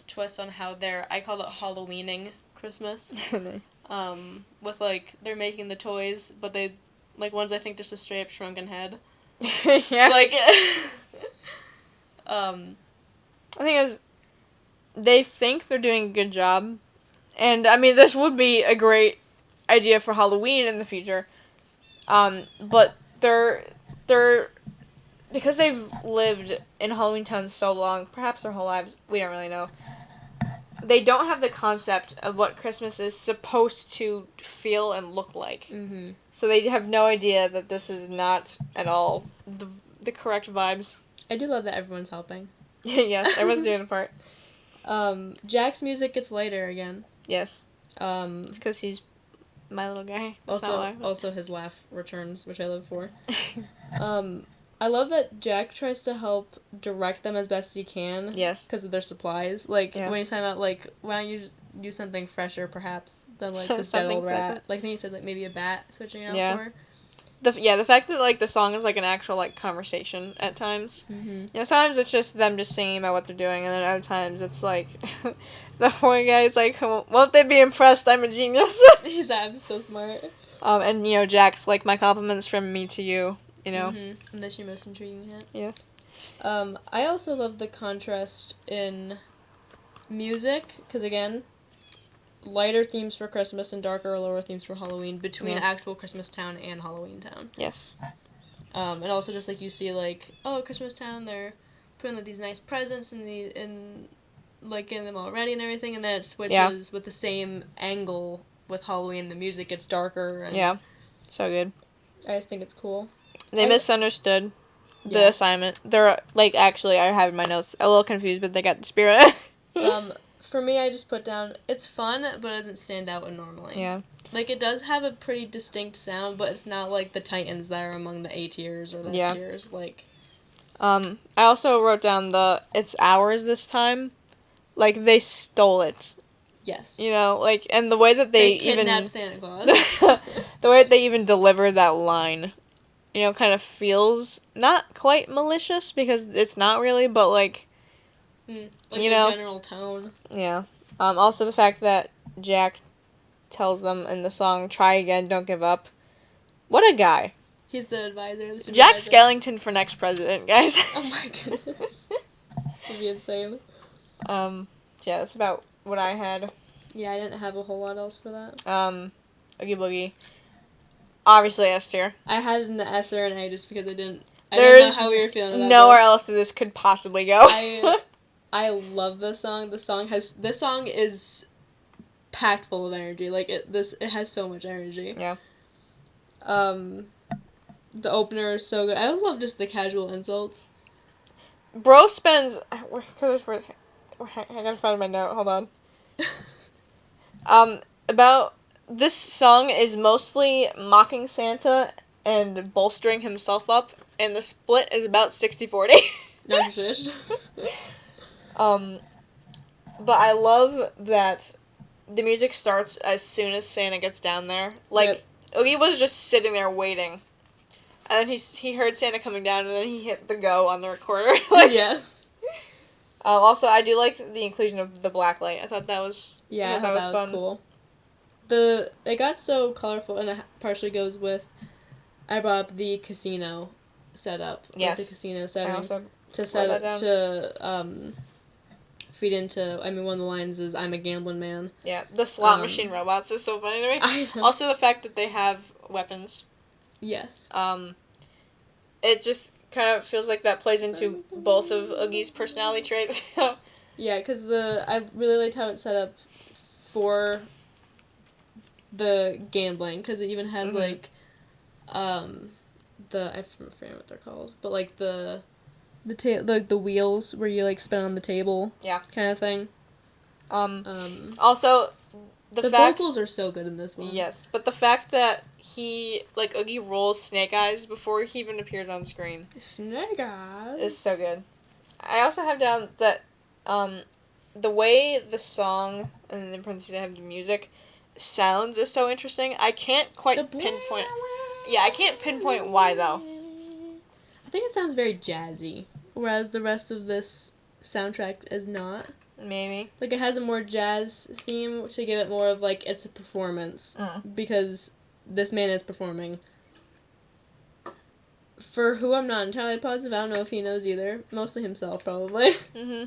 twist on how I call it Halloweening Christmas. With, like, they're making the toys, but they, like, one's, I think, just a straight up shrunken head. Yeah. Like, the thing is, they think they're doing a good job, and, I mean, this would be a great idea for Halloween in the future. But they're because they've lived in Halloween Town so long, perhaps their whole lives, we don't really know. They don't have the concept of what Christmas is supposed to feel and look like. Mm-hmm. So they have no idea that this is not at all the correct vibes. I do love that everyone's helping. Yes, everyone's doing a part. Jack's music gets lighter again. Yes. It's because he's my little guy. That's Also his laugh returns, which I live for. I love that Jack tries to help direct them as best he can. Yes. Because of their supplies. Like, Yeah. when he's talking about, like, why don't you just do something fresher, perhaps, than, like, this dead old rat. Like, I think he said, like, maybe a bat switching out for. The fact that, like, the song is, like, an actual, like, conversation at times. Mm-hmm. You know, sometimes it's just them just singing about what they're doing, and then other times it's, like, the one guy's like, won't they be impressed? I'm a genius. He's like, I'm so smart. And, you know, Jack's like, my compliments from me to you, you know? Mm-hmm. And that's your most intriguing hit. Yes. I also love the contrast in music, because, again, lighter themes for Christmas and darker or lower themes for Halloween between actual Christmas Town and Halloween Town. Yes. And also just, like, you see, like, oh, Christmas Town, they're putting, like, these nice presents in like, getting them all ready and everything, and then it switches with the same angle with Halloween. The music gets darker. And so good. I just think it's cool. They misunderstood the assignment. They're, like, actually, I have in my notes, a little confused, but they got the spirit. For me, I just put down, it's fun, but it doesn't stand out normally. Yeah. Like, it does have a pretty distinct sound, but it's not like the Titans that are among the A tiers or the S tiers. Like, I also wrote down it's ours this time. Like, they stole it. yes. You know, like, and the way that they kidnapped Santa Claus. the way that they even deliver that line, you know, kind of feels not quite malicious, because it's not really, but, like, like, you the know, general tone. Yeah. Also the fact that Jack tells them in the song, try again, don't give up. What a guy. He's the advisor. The supervisor. Jack Skellington for next president, guys. Oh my goodness. That'd be insane. So yeah, that's about what I had. Yeah, I didn't have a whole lot else for that. Oogie Boogie. Obviously S tier. I had an S or an A just because I didn't There's know how we were feeling about nowhere this. else that this could possibly go. I love this song. This song is packed full of energy. Like, it has so much energy. Yeah. The opener is so good. I love just the casual insults. Bro spends... I gotta find my note. Hold on. About... This song is mostly mocking Santa and bolstering himself up, and the split is about 60-40. No shit. But I love that the music starts as soon as Santa gets down there. Like, Oogie was just sitting there waiting. And then he heard Santa coming down, and then he hit the go on the recorder. Like, yeah. Also, I do like the inclusion of the black light. I thought that was that was fun. Cool. It got so colorful, and it partially goes with, I brought up the casino setup. Yes. Like the casino setting. To feed into, one of the lines is, I'm a gambling man. Yeah, the slot machine robots is so funny to me. I know. Also, the fact that they have weapons. Yes. It just kind of feels like that plays into both of Oogie's personality traits. Yeah, because I really liked how it's set up for the gambling, because it even has, like, I forget what they're called, but, like, the wheels where you, like, spin on the table. Yeah. Kind of thing. Also, the vocals are so good in this one. Yes, but the fact that Oogie rolls Snake Eyes before he even appears on screen. Snake Eyes. Is so good. I also have down that, the way the song, and in parentheses I have the music, sounds is so interesting. I can't quite pinpoint... Yeah, I can't pinpoint why, though. I think it sounds very jazzy, whereas the rest of this soundtrack is not. Maybe. Like, it has a more jazz theme to give it more of, like, it's a performance. Because this man is performing. For who I'm not entirely positive, I don't know if he knows either. Mostly himself, probably. Mm-hmm.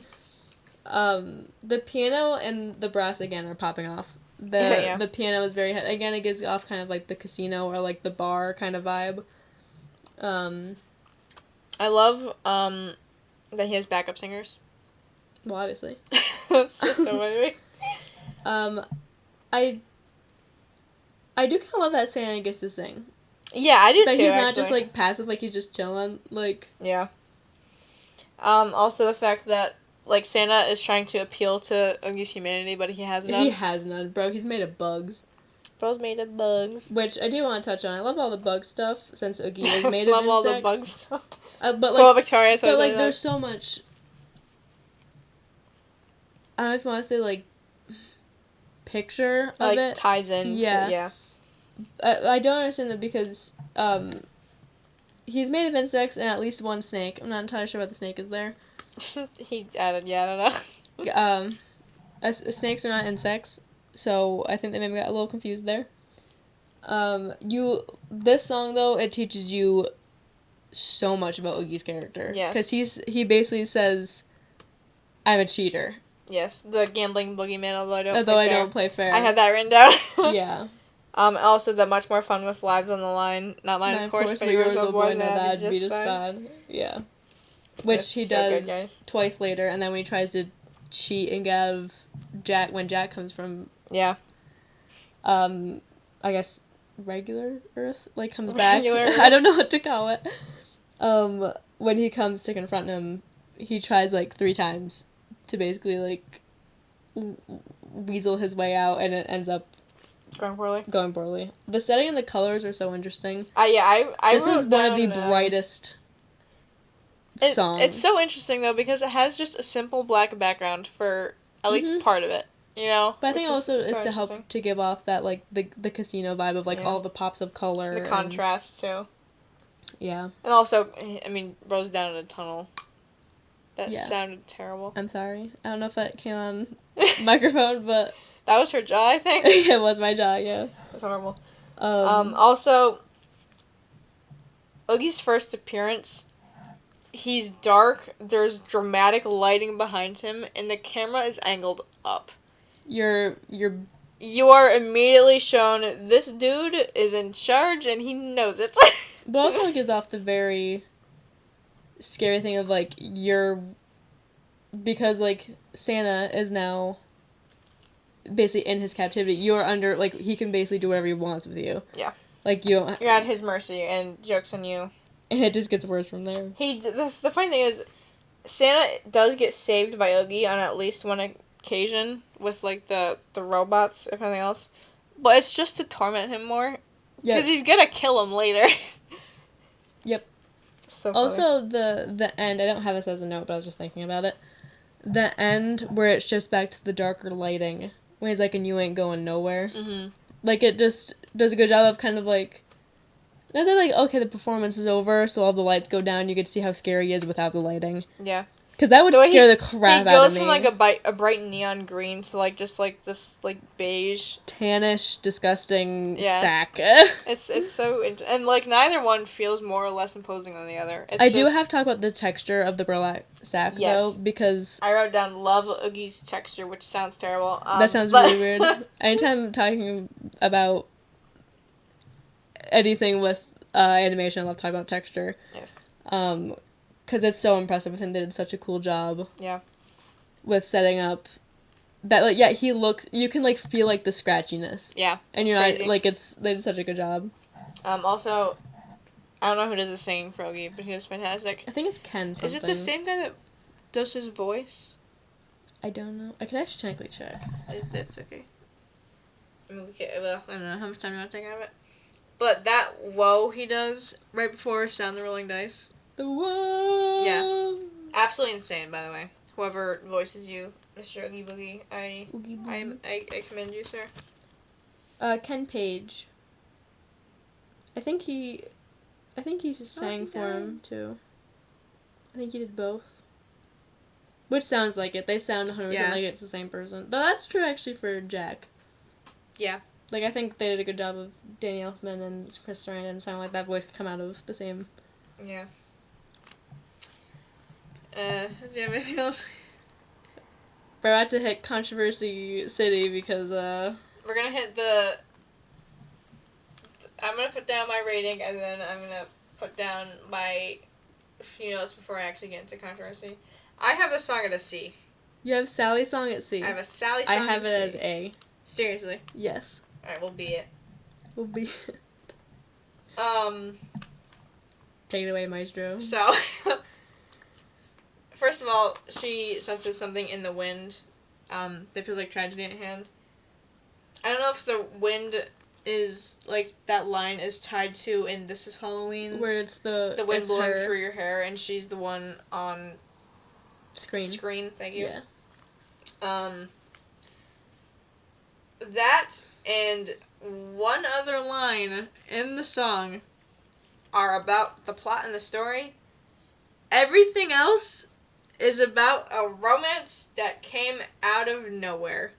The piano and the brass, again, are popping off. The piano is very again, it gives off kind of like the casino or like the bar kind of vibe. I love that he has backup singers. Well, obviously. That's just so funny. I do kind of love that Santa gets to sing. Yeah, I do that too. He's not actually. just like passive, like he's just chilling. Like yeah. Also the fact that like Santa is trying to appeal to Oogie's humanity, but he has none. He has none, bro. He's made of bugs. Bro's made of bugs. Which I do want to touch on. I love all the bug stuff since Oogie is made of insects. Love all the bug stuff. But like, Victoria. But like, there's so much. I don't know if you want to say like picture of it ties in. Yeah. I don't understand that because he's made of insects and at least one snake. I'm not entirely sure what the snake is there. He added. Yeah, I don't know. Snakes are not insects, so I think they maybe got a little confused there. This song though, it teaches you so much about Oogie's character. Yes. Because he basically says, "I'm a cheater." Yes, the gambling boogeyman. Although I don't play fair. I had that written down. Yeah. Also, that much more fun with lives on the line. Not mine, of course, but yours will boy, that'd be just fine. Yeah. Which That's he so does good, twice later, and then when he tries to cheat and get out of Jack, when Jack comes from... Yeah. I guess regular Earth, like, comes back. Earth. I don't know what to call it. When he comes to confront him, he tries, like, 3 times to basically, like, weasel his way out, and it ends up going poorly. The setting and the colors are so interesting. This is one of the brightest songs. It's so interesting, though, because it has just a simple black background for at least part of it, you know? But I think also is to help to give off that, like, the casino vibe of, like, all the pops of color. The contrast, too. Yeah. And also, I mean, Rose down in a tunnel. That sounded terrible. I'm sorry. I don't know if that came on microphone, but... That was her jaw, I think. It was my jaw, yeah. That's horrible. Also, Oogie's first appearance, he's dark, there's dramatic lighting behind him, and the camera is angled up. You are immediately shown this dude is in charge, and he knows it. But also it gives off the very scary thing of, like, because, like, Santa is now... basically in his captivity, you're under, like, he can basically do whatever he wants with you. Yeah. Like, you're at his mercy, and joke's on you. And it just gets worse from there. The funny thing is, Santa does get saved by Oogie on at least one occasion with, like, the robots, if anything else. But it's just to torment him more. Because he's gonna kill him later. Yep. So funny. Also, the end, I don't have this as a note, but I was just thinking about it. The end, where it shifts back to the darker lighting, when he's like, and you ain't going nowhere. Mm-hmm. Like, it just does a good job of kind of, like, not that, like, okay, the performance is over, so all the lights go down, you get to see how scary he is without the lighting. Yeah. Because that would scare the crap out of me. He goes from, like, a bright neon green to, like, just, like, this, like, beige. Tannish, disgusting sack. It's so... And, like, neither one feels more or less imposing than the other. I do have to talk about the texture of the burlap sack, though, because... I wrote down, love Oogie's texture, which sounds terrible. That sounds really weird. Anytime talking about anything with animation, I love talking about texture. Yes. Because it's so impressive. I think they did such a cool job. Yeah. With setting up that, like, yeah, he looks, you can, like, feel, like, the scratchiness. Yeah. And you're crazy. Not, like, they did such a good job. Also, I don't know who does the singing for Oogie, but he does fantastic. I think it's Ken something. Is it the same guy that does his voice? I don't know. I can actually technically check. That's okay. I mean, I don't know how much time you want to take out of it. But that whoa he does right before Sound the Rolling Dice. The whoa! Yeah. Absolutely insane, by the way. Whoever voices you, Mr. Oogie Boogie, I commend you, sir. Ken Page. I think he just sang for him, too. I think he did both. Which sounds like it. They sound 100% like it's the same person. Though that's true, actually, for Jack. Yeah. Like, I think they did a good job of Danny Elfman and Chris Sarandon sound like that voice could come out of the same... Yeah. Do you have anything else? We're about to hit Controversy City because, we're gonna hit I'm gonna put down my rating, and then I'm gonna put down my few notes before I actually get into controversy. I have this song at a C. You have Sally's song at C. I have a Sally song at C. I have it as A. Seriously? Yes. Alright, we'll be it. We'll be it. Take it away, Maestro. So, first of all, she senses something in the wind that feels like tragedy at hand. I don't know if the wind is, like, that line is tied to in This Is Halloween. Where it's the wind blowing her. through your hair, and she's the one on screen, thank you. Yeah. That and one other line in the song are about the plot and the story. Everything else is about a romance that came out of nowhere.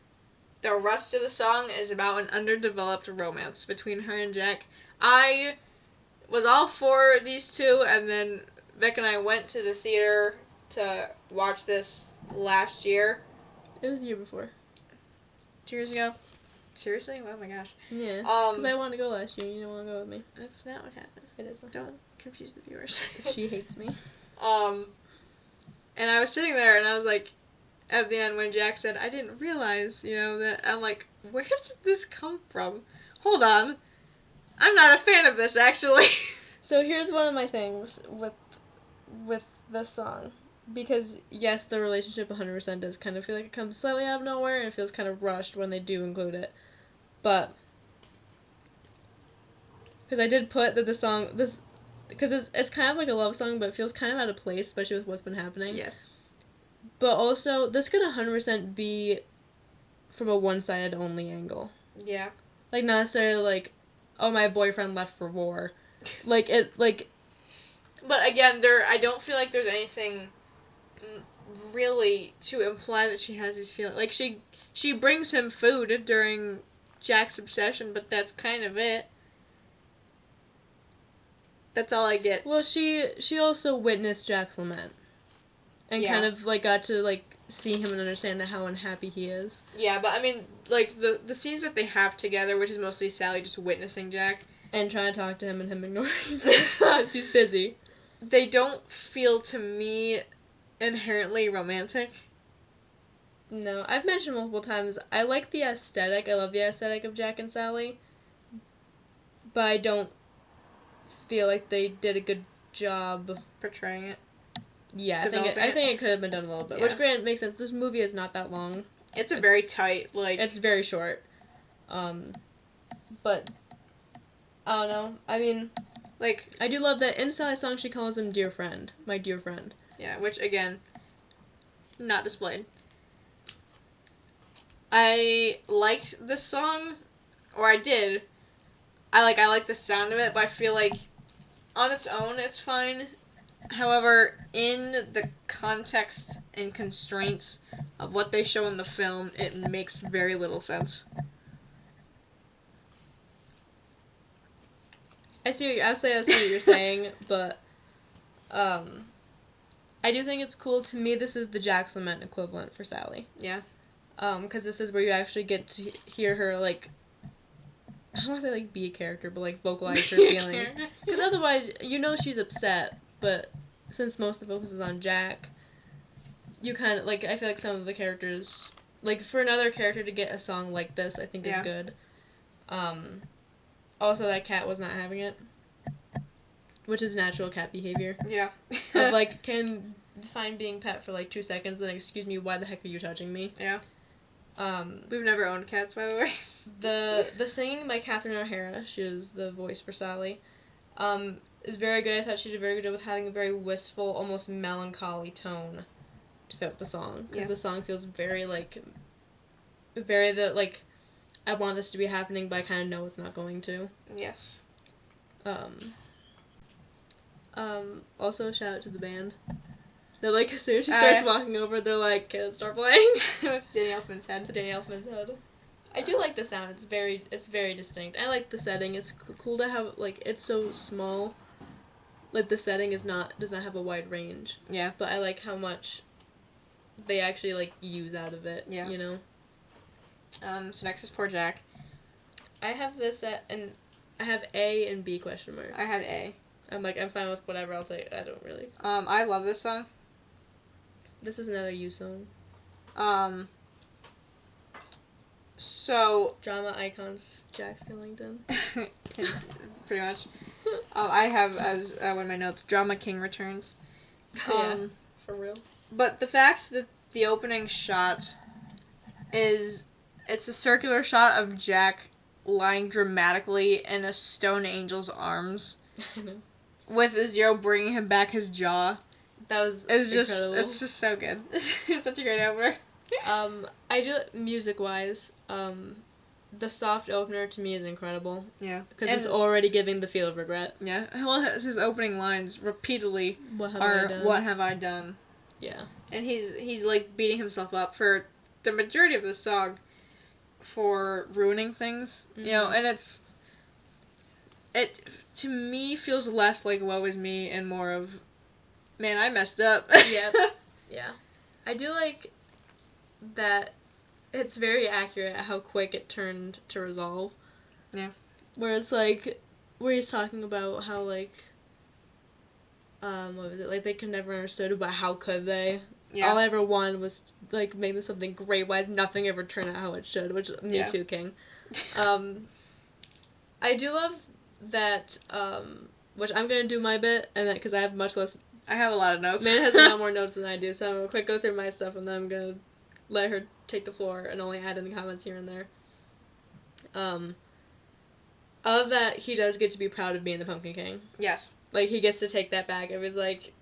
The rest of the song is about an underdeveloped romance between her and Jack. I was all for these two, and then Vic and I went to the theater to watch this last year. It was the year before. 2 years ago. Seriously? Oh my gosh. Yeah. Because I wanted to go last year. You didn't want to go with me. That's not what happened. It is. Don't confuse the viewers. She hates me. And I was sitting there, and I was like, at the end when Jack said, I didn't realize, that, I'm like, where did this come from? Hold on. I'm not a fan of this, actually. So here's one of my things with this song. Because, yes, the relationship 100% does kind of feel like it comes slightly out of nowhere, and it feels kind of rushed when they do include it. But, because I did put that the song, because it's kind of like a love song, but it feels kind of out of place, especially with what's been happening. Yes. But also, this could 100% be from a one-sided only angle. Yeah. Like, not necessarily like, oh, my boyfriend left for war. Like, it, like... But again, I don't feel like there's anything really to imply that she has these feelings. Like, she brings him food during Jack's obsession, but that's kind of it. That's all I get. Well, she also witnessed Jack's lament. And kind of, like, got to, like, see him and understand how unhappy he is. Yeah, but, I mean, like, the scenes that they have together, which is mostly Sally just witnessing Jack. And trying to talk to him and him ignoring him because he's busy. They don't feel, to me, inherently romantic. No, I've mentioned multiple times, I like the aesthetic. I love the aesthetic of Jack and Sally. But I don't feel like they did a good job portraying it. Yeah, I think it could have been done a little bit. Yeah. Which, granted, makes sense. This movie is not that long. It's very tight, like... It's very short. But, I don't know. I mean, like... I do love that in Sally's song she calls him dear friend. My dear friend. Yeah, which, again, not displayed. I liked this song, or I did. I like the sound of it, but I feel like on its own it's fine. However, in the context and constraints of what they show in the film, it makes very little sense. I see what you're saying, but I do think it's cool. To me, this is the Jack's lament equivalent for Sally. Yeah. Because this is where you actually get to hear her, like, I don't want to say, like, be a character, but, like, vocalize her feelings. Because otherwise, she's upset, but since most of the focus is on Jack, you kind of, like, I feel like some of the characters, like, for another character to get a song like this, I think is good. Also, that cat was not having it, which is natural cat behavior. Yeah. Of, like, can find being pet for, like, 2 seconds, then, excuse me, why the heck are you touching me? Yeah. We've never owned cats, by the way. The singing by Catherine O'Hara, she is the voice for Sally, is very good. I thought she did a very good job with having a very wistful, almost melancholy tone to fit with the song. Because the song feels very, like, I want this to be happening, but I kind of know it's not going to. Yes. Also, a shout out to the band. They're like, as soon as she starts walking over, they're like, can it start playing? Danny Elfman's head. Danny Elfman's head. I do like the sound. It's very distinct. I like the setting. It's cool to have, like, it's so small. Like, the setting does not have a wide range. Yeah. But I like how much they actually, like, use out of it. Yeah. You know? So next is Poor Jack. I have this I have A and B question mark. I had A. I'm fine with whatever. I'll take. I don't really. I love this song. This is another you song. So. Drama icons, Jack Skellington. Pretty much. I have as one of my notes, Drama King returns. Yeah, for real. But the fact that the opening shot it's a circular shot of Jack lying dramatically in a stone angel's arms. I know. With Zero bringing him back his jaw. That was incredible. It's just so good. It's such a great opener. I do, music-wise, the soft opener to me is incredible. Yeah. Because it's already giving the feel of regret. Yeah. Well, his opening lines repeatedly What have I done? Yeah. And he's like beating himself up for the majority of the song for ruining things. Mm-hmm. You know, and it to me feels less like woe is me and more of, man, I messed up. Yep. Yeah. I do like that it's very accurate how quick it turned to resolve. Yeah. Where it's where he's talking about how what was it? They could never understood, but how could they? Yeah. All I ever wanted was make them something great. Why does nothing ever turn out how it should? Which me too, King. I do love that. Which I'm gonna do my bit, and that because I have much less. I have a lot of notes. Man has a lot more notes than I do, so I'm gonna quick go through my stuff, and then I'm gonna let her take the floor and only add in the comments here and there. I love that he does get to be proud of being the Pumpkin King. Yes. He gets to take that back. It was wait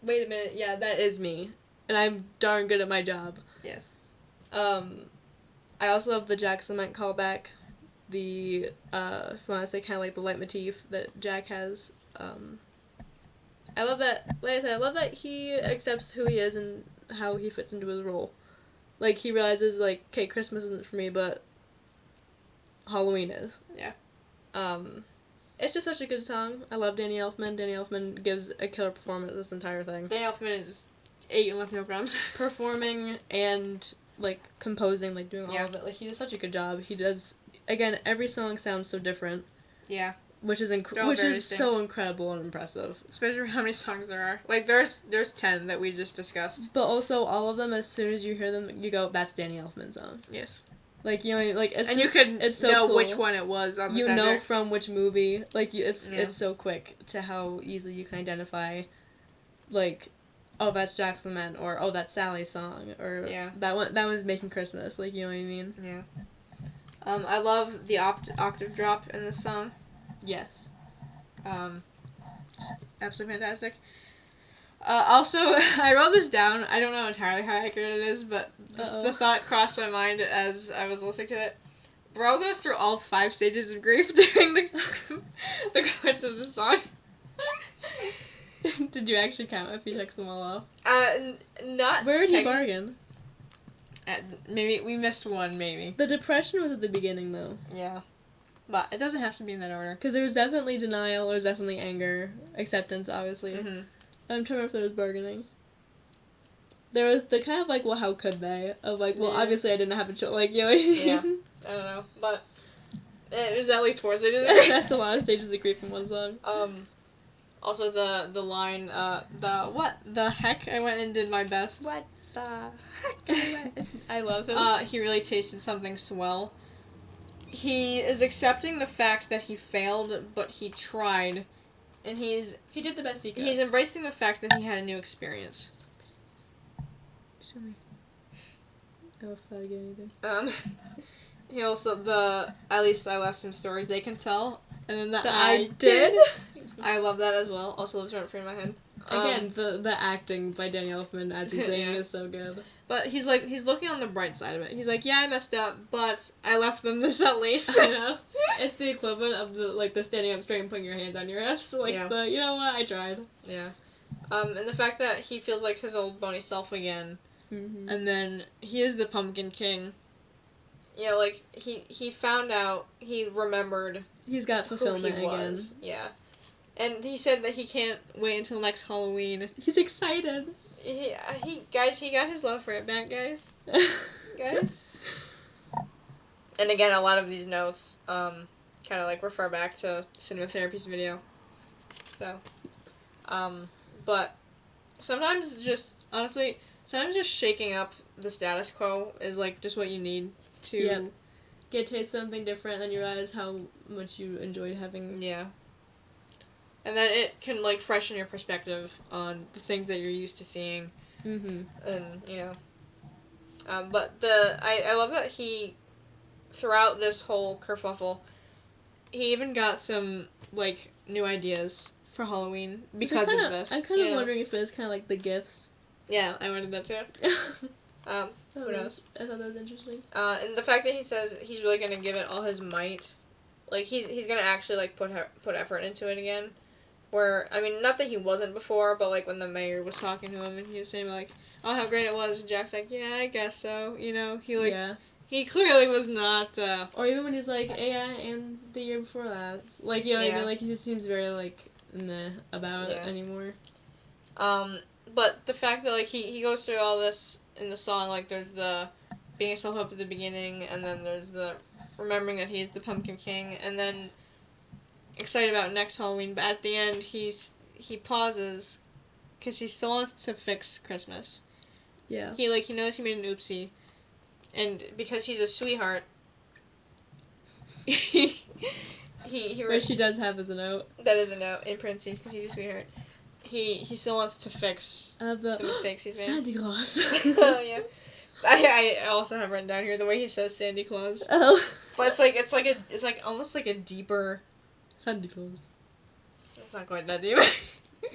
a minute, yeah, that is me. And I'm darn good at my job. Yes. I also love the Jack Cement callback. The, if you want to say kind of the leitmotif that Jack has. I love that, like I said, I love that he accepts who he is and how he fits into his role. He realizes, okay, Christmas isn't for me, but Halloween is. Yeah. It's just such a good song. I love Danny Elfman. Danny Elfman gives a killer performance this entire thing. Danny Elfman is 8 and left no crumbs. Performing and, composing, doing all of it. He does such a good job. He does, again, every song sounds so different. Yeah. Which is so incredible and impressive. Especially for how many songs there are. There's 10 that we just discussed. But also, all of them, as soon as you hear them, you go, that's Danny Elfman's song. Yes. It's and you could so know cool. Which one it was on the soundtrack. You know from which movie. It's so quick to how easily you can identify, oh, that's Jack Clement, or oh, that's Sally's song, or that one's Making Christmas. You know what I mean? Yeah. I love the octave drop in this song. Yes. Absolutely fantastic. Also, I wrote this down. I don't know entirely how accurate it is, but the thought crossed my mind as I was listening to it. Bro goes through all 5 stages of grief during the course of the song. Did you actually count if you checked them all off? Not. Where did you bargain? Maybe we missed one. Maybe the depression was at the beginning, though. Yeah. But it doesn't have to be in that order. Because there was definitely denial, there was definitely anger, acceptance, obviously. Mm-hmm. I'm trying to remember if there was bargaining. There was the kind of well, how could they? Of obviously I didn't have a choice. Yeah. I don't know. But it was at least 4 stages of grief. That's a lot of stages of grief in one song. Also the line, what the heck? I went and did my best. What the heck? I love him. He really tasted something swell. He is accepting the fact that he failed, but he tried. And he did the best he could. He's embracing the fact that he had a new experience. Sorry. I love that again. He also, at least I left some stories they can tell. And then the I did. I love that as well. Also lives rent free in my head. Again, the acting by Danny Elfman as he's singing is so good. But he's looking on the bright side of it. He's yeah, I messed up, but I left them this at least. I know. It's the equivalent of the standing up straight and putting your hands on your hips. You know what, I tried. Yeah. And the fact that he feels like his old bony self again. Mm-hmm. And then he is the Pumpkin King. Yeah, he found out, he remembered. He's got fulfillment again. Yeah. And he said that he can't wait until next Halloween. He's excited. He got his love for it back, guys. Guys. And again, a lot of these notes, kind of, like, refer back to Cinema Therapy's video. So, but sometimes just, honestly, sometimes just shaking up the status quo is, like, just what you need to... Yep. Get to taste something different, and then you realize how much you enjoyed having... Yeah. And then it can, like, freshen your perspective on the things that you're used to seeing. Mm-hmm. And, you know. But I love that he, throughout this whole kerfuffle, he even got some, like, new ideas for Halloween because of this. I'm kind of wondering if it's kind of like the gifts. Yeah, I wondered that too. Who knows? I thought that was interesting. And the fact that he says he's really gonna give it all his might, like, he's gonna actually, like, put effort into it again. Where, I mean, not that he wasn't before, but, like, when the mayor was talking to him and he was saying, like, oh, how great it was, and Jack's like, yeah, I guess so, you know, he, like, he clearly was not, Or even when he's like, yeah, and the year before that. Like, you know what I mean? Like, he just seems very, like, meh about it anymore. But the fact that, like, he goes through all this in the song, like, there's the being a self-help at the beginning, and then there's the remembering that he's the Pumpkin King, and then excited about next Halloween, but at the end, he pauses, because he still wants to fix Christmas. Yeah. He knows he made an oopsie, and because he's a sweetheart, Which he does have as a note. That is a note, in parentheses, because he's a sweetheart. He still wants to fix the mistakes he's made. Santa Claus. Oh, yeah. I also have written down here the way he says Sandy Claus. Oh. But it's like almost like a deeper... Santa Claus. It's not quite that deep.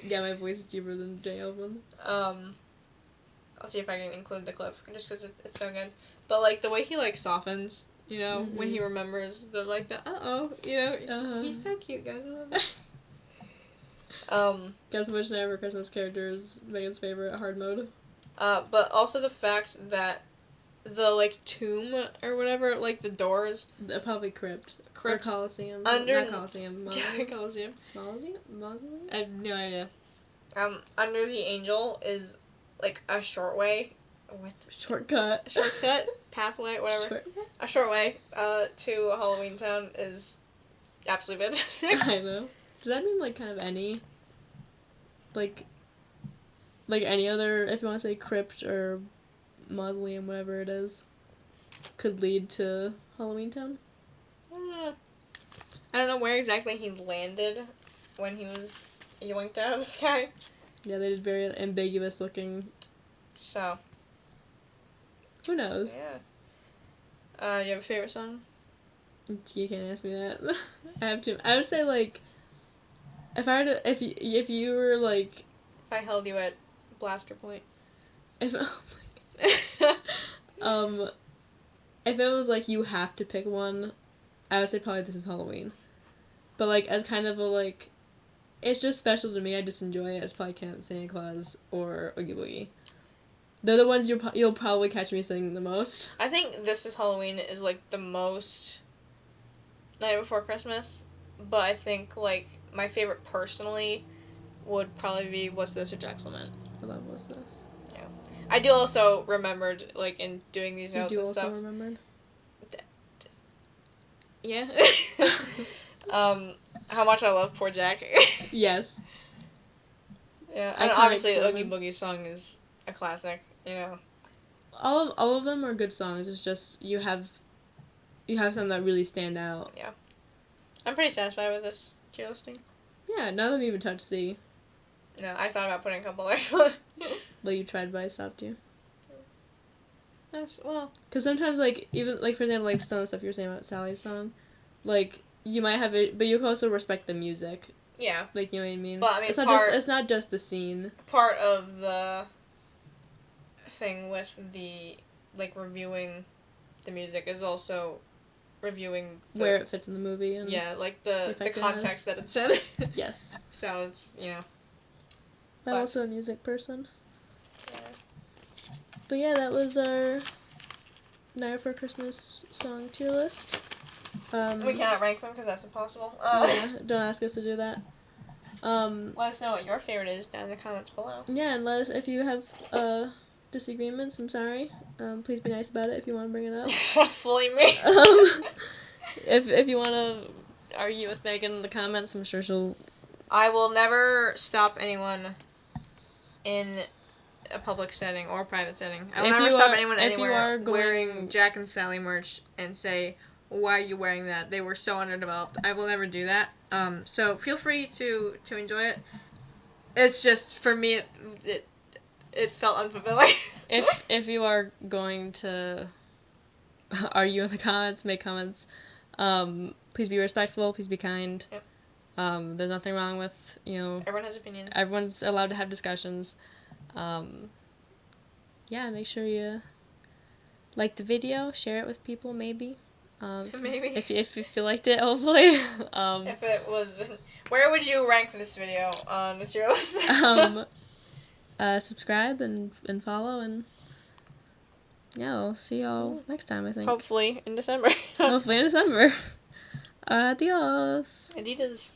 Yeah, my voice is deeper than Danny Elfman. I'll see if I can include the clip, just because it's so good. But, like, the way he, like, softens, you know, when he remembers the, like, the uh-oh, you know, he's so cute, guys. I love it. Guess which Never Christmas character is Megan's favorite hard mode? But also the fact that the, like, tomb or whatever, like, the doors... Probably crypt. Or Coliseum. Not Coliseum. Coliseum. Mausoleum? I have no idea. Under the angel is, like, a short way. What? Shortcut. Pathway, whatever. A short way to Halloween Town is absolutely fantastic. I know. Does that mean, like, kind of any... Like any other, if you want to say crypt or mausoleum, whatever it is, could lead to Halloween Town? I don't know where exactly he landed when he was yoinked out of the sky. Yeah, they did very ambiguous looking. So. Who knows? Yeah. You have a favorite song? You can't ask me that. I have to. I would say, like, if I were to, if you were, like... If I held you at blaster point. If, oh my God. If it was, like, you have to pick one, I would say probably This Is Halloween. But, like, as kind of a, like, it's just special to me, I just enjoy it, it's probably Santa Claus or Oogie Boogie. They're the ones you'll probably catch me singing the most. I think This Is Halloween is, like, the most Night Before Christmas, but I think, like, my favorite personally would probably be What's This or Jack's Lament. I love What's This. Yeah. I do also remembered, like, in doing these notes and stuff. You also remembered? Yeah. How much I love Poor Jack. Yes. Yeah, and obviously Oogie Boogie's song is a classic, you know. All of them are good songs, it's just you have some that really stand out. Yeah. I'm pretty satisfied with this tier listing. Yeah, none of them even touch C. No, I thought about putting a couple there. But you tried, but I stopped you. That's, well... Because sometimes, like, even, like, for example, like, some of the stuff you're saying about Sally's song, like, you might have it, but you can also respect the music. Yeah. Like, you know what I mean? But, I mean, it's not just the scene. Part of the thing with the, like, reviewing the music is also reviewing where it fits in the movie. And yeah, like, the context that it's in. Yes. So, it's, you know. I'm also a music person. Yeah. But yeah, that was our Night Before Christmas song tier list. We cannot rank them because that's impossible. Yeah, don't ask us to do that. Let us know what your favorite is down in the comments below. Yeah, and let us, if you have disagreements, I'm sorry. Please be nice about it if you want to bring it up. Fully me. If you want to argue with Meaghan in the comments. I'm sure she'll... I will never stop anyone in a public setting or private setting. I will never stop anyone anywhere wearing Jack and Sally merch and say, why are you wearing that? They were so underdeveloped. I will never do that. So feel free to enjoy it. It's just, for me, it felt unfulfilling. If you are going to argue in the comments, make comments, please be respectful, please be kind. Yep. There's nothing wrong with, Everyone has opinions. Everyone's allowed to have discussions. Yeah, make sure you like the video, share it with people, maybe. Maybe. If you liked it, hopefully. If it was... Where would you rank this video on the tier list? Subscribe and follow, and yeah, we'll see y'all next time, I think. Hopefully in December. Hopefully in December. Adios. Adidas.